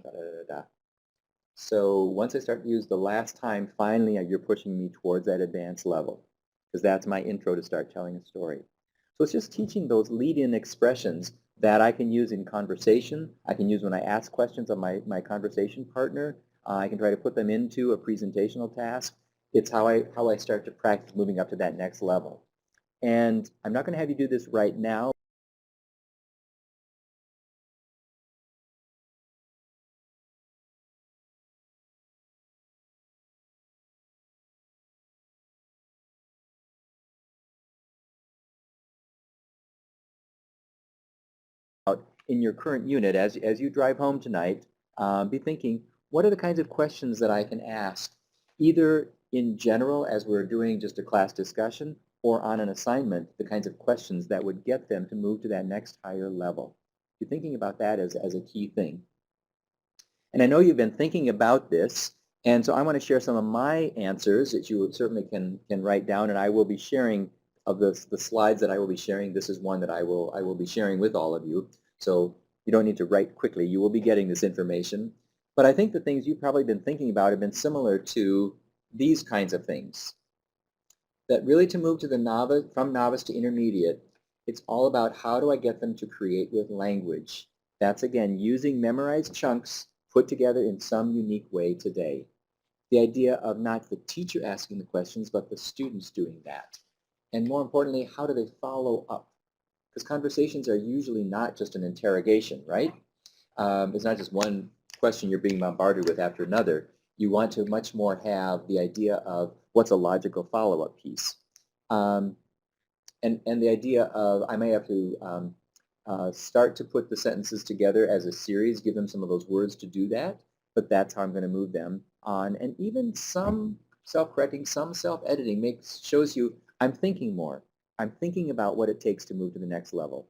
So once I start to use the last time, finally you're pushing me towards that advanced level because that's my intro to start telling a story. So it's just teaching those lead-in expressions that I can use in conversation. I can use when I ask questions of my conversation partner. I can try to put them into a presentational task. It's how I start to practice moving up to that next level. And I'm not going to have you do this right now. in your current unit, as you drive home tonight, be thinking, what are the kinds of questions that I can ask, either in general as we're doing just a class discussion, or on an assignment, the kinds of questions that would get them to move to that next higher level. You're thinking about that as a key thing. And I know you've been thinking about this, and so I want to share some of my answers that you certainly can write down, and I will be sharing of the slides that I will be sharing. This is one that I will be sharing with all of you, so you don't need to write quickly. You will be getting this information. But I think the things you've probably been thinking about have been similar to these kinds of things. That really to move to the novice, from novice to intermediate, it's all about how do I get them to create with language. That's again using memorized chunks put together in some unique way today. The idea of not the teacher asking the questions, but the students doing that. And more importantly, how do they follow up? Because conversations are usually not just an interrogation, right? It's not just one question you're being bombarded with after another. You want to much more have the idea of what's a logical follow-up piece. And the idea of I may have to start to put the sentences together as a series, give them some of those words to do that, but that's how I'm going to move them on. And even some self-correcting, some self-editing shows you I'm thinking more. I'm thinking about what it takes to move to the next level.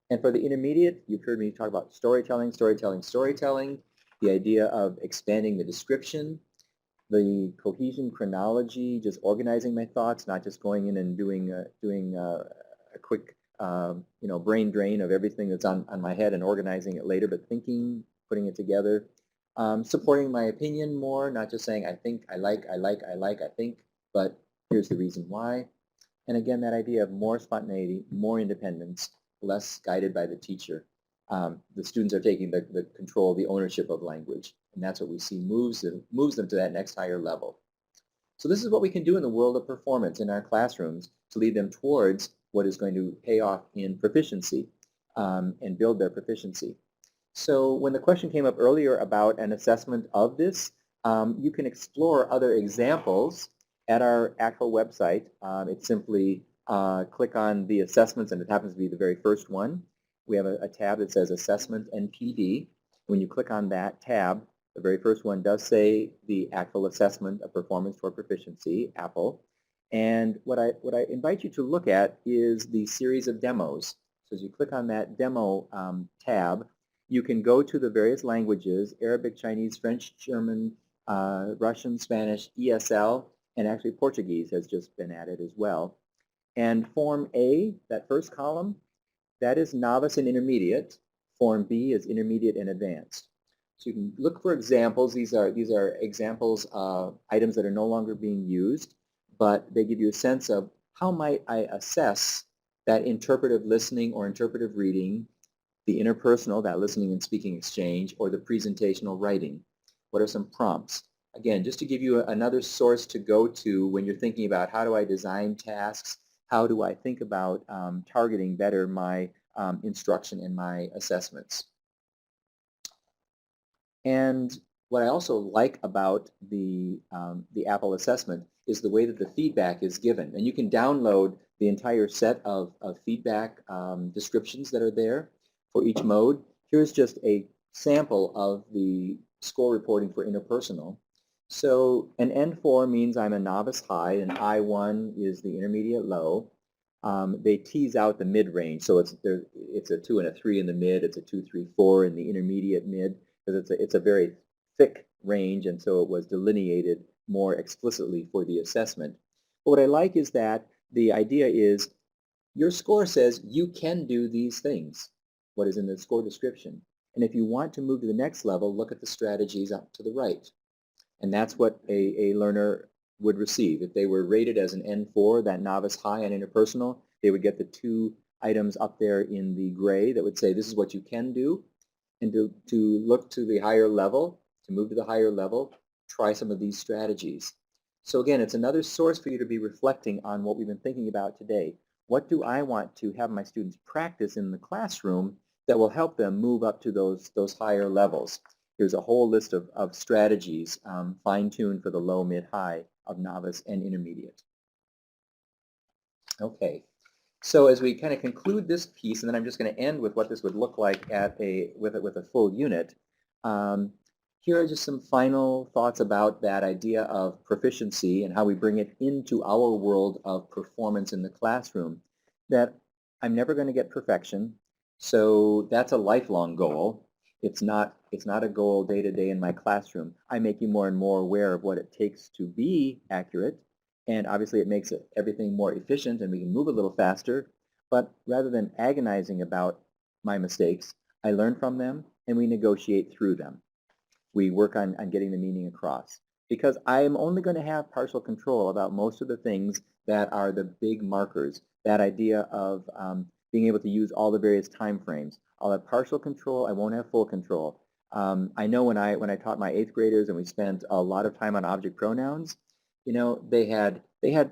And for the intermediate, you've heard me talk about storytelling, storytelling, storytelling, the idea of expanding the description, the cohesion chronology, just organizing my thoughts, not just going in and doing a quick brain drain of everything that's on my head and organizing it later, but thinking, putting it together, supporting my opinion more, not just saying I think, I like, I think, but here's the reason why. And again, that idea of more spontaneity, more independence, less guided by the teacher. The students are taking the control, the ownership of language, and that's what we see moves them to that next higher level. So this is what we can do in the world of performance in our classrooms to lead them towards what is going to pay off in proficiency and build their proficiency. So when the question came up earlier about an assessment of this, you can explore other examples at our actual website. It's simply click on the assessments, and it happens to be the very first one. We have a tab that says Assessment and PD. When you click on that tab, the very first one does say the actual assessment of performance toward proficiency, APPLE. And what I invite you to look at is the series of demos. So as you click on that demo tab, you can go to the various languages, Arabic, Chinese, French, German, Russian, Spanish, ESL, and actually Portuguese has just been added as well. And Form A, that first column, that is novice and intermediate. Form B is intermediate and advanced. So you can look for examples. These are examples of items that are no longer being used, but they give you a sense of how might I assess that interpretive listening or interpretive reading, the interpersonal, that listening and speaking exchange, or the presentational writing. What are some prompts? Again, just to give you another source to go to when you're thinking about how do I design tasks, how do I think about targeting better my instruction and my assessments. And what I also like about the APPLE assessment is the way that the feedback is given. And you can download the entire set of feedback descriptions that are there for each mode. Here's just a sample of the score reporting for interpersonal. So an N4 means I'm a novice high, and I1 is the intermediate low. They tease out the mid-range, so it's a 2 and a 3 in the mid, it's a 2, 3, 4 in the intermediate mid, because it's a very thick range, and so it was delineated more explicitly for the assessment. But what I like is that the idea is your score says you can do these things, what is in the score description. And if you want to move to the next level, look at the strategies up to the right. And that's what a learner would receive. If they were rated as an N4, that novice high and interpersonal, they would get the 2 items up there in the gray that would say this is what you can do. And to look to the higher level, to move to the higher level, try some of these strategies. So again, it's another source for you to be reflecting on what we've been thinking about today. What do I want to have my students practice in the classroom that will help them move up to those higher levels? Here's a whole list of strategies fine-tuned for the low, mid, high of novice and intermediate. Okay, So as we kind of conclude this piece, and then I'm just going to end with what this would look like at with a full unit. Here are just some final thoughts about that idea of proficiency and how we bring it into our world of performance in the classroom. That I'm never going to get perfection, so that's a lifelong goal. It's not a goal day to day in my classroom. I make you more and more aware of what it takes to be accurate, and obviously it makes everything more efficient and we can move a little faster. But rather than agonizing about my mistakes, I learn from them and we negotiate through them. We work on getting the meaning across. Because I am only going to have partial control about most of the things that are the big markers. That idea of being able to use all the various time frames. I'll have partial control. I won't have full control. I know when I taught my 8th graders and we spent a lot of time on object pronouns, you know, they had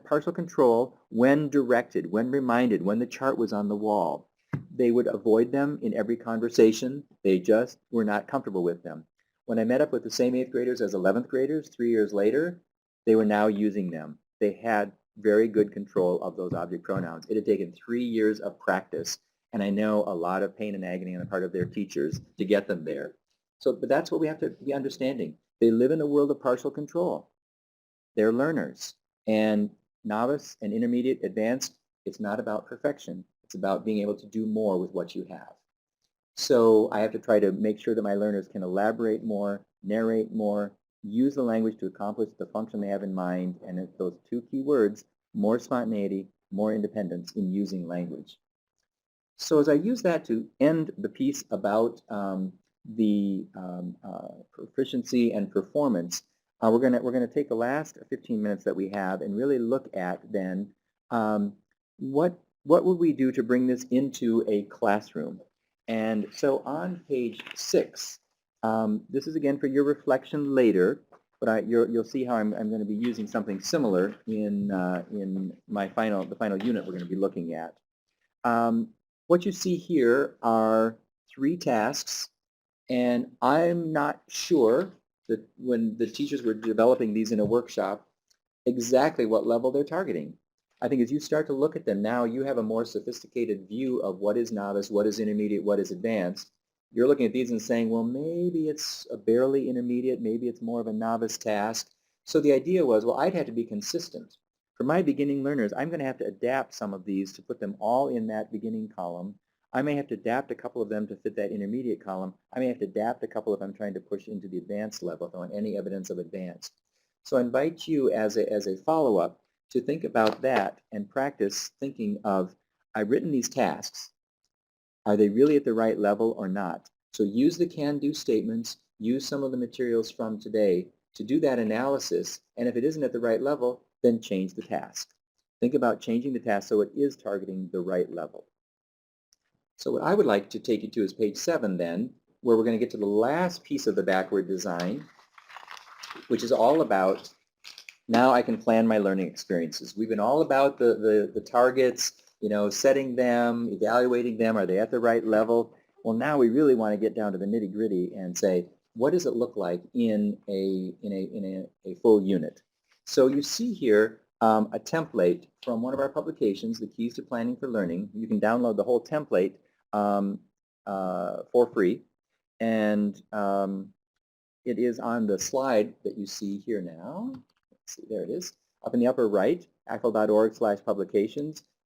partial control when directed, when reminded, when the chart was on the wall. They would avoid them in every conversation. They just were not comfortable with them. When I met up with the same 8th graders as 11th graders 3 years later, they were now using them. They had very good control of those object pronouns. It had taken 3 years of practice, and I know a lot of pain and agony on the part of their teachers to get them there. So, but that's what we have to be understanding. They live in a world of partial control. They're learners. And novice and intermediate, advanced, it's not about perfection. It's about being able to do more with what you have. So I have to try to make sure that my learners can elaborate more, narrate more, use the language to accomplish the function they have in mind, and it's those 2 key words, more spontaneity, more independence in using language. So as I use that to end the piece about the proficiency and performance, we're gonna take the last 15 minutes that we have and really look at then what would we do to bring this into a classroom. And so on page 6, this is again for your reflection later, but you'll see how I'm going to be using something similar in the final unit we're going to be looking at. What you see here are 3 tasks, and I'm not sure that when the teachers were developing these in a workshop exactly what level they're targeting. I think as you start to look at them now, you have a more sophisticated view of what is novice, what is intermediate, what is advanced. You're looking at these and saying, well, maybe it's a barely intermediate, maybe it's more of a novice task. So the idea was, well, I'd have to be consistent. For my beginning learners, I'm going to have to adapt some of these to put them all in that beginning column. I may have to adapt a couple of them to fit that intermediate column. I may have to adapt a couple if I'm trying to push into the advanced level, if I want any evidence of advanced. So I invite you as a follow-up to think about that and practice thinking of, I've written these tasks. Are they really at the right level or not? So use the can-do statements, use some of the materials from today to do that analysis, and if it isn't at the right level, then change the task. Think about changing the task so it is targeting the right level. So what I would like to take you to is page 7 then, where we're going to get to the last piece of the backward design, which is all about, now I can plan my learning experiences. We've been all about the targets, you know, setting them, evaluating them, are they at the right level? Well, now we really want to get down to the nitty-gritty and say, what does it look like in a full unit? So you see here a template from one of our publications, The Keys to Planning for Learning. You can download the whole template for free, and it is on the slide that you see here now. Let's see, there it is. Up in the upper right, acl.org/publications.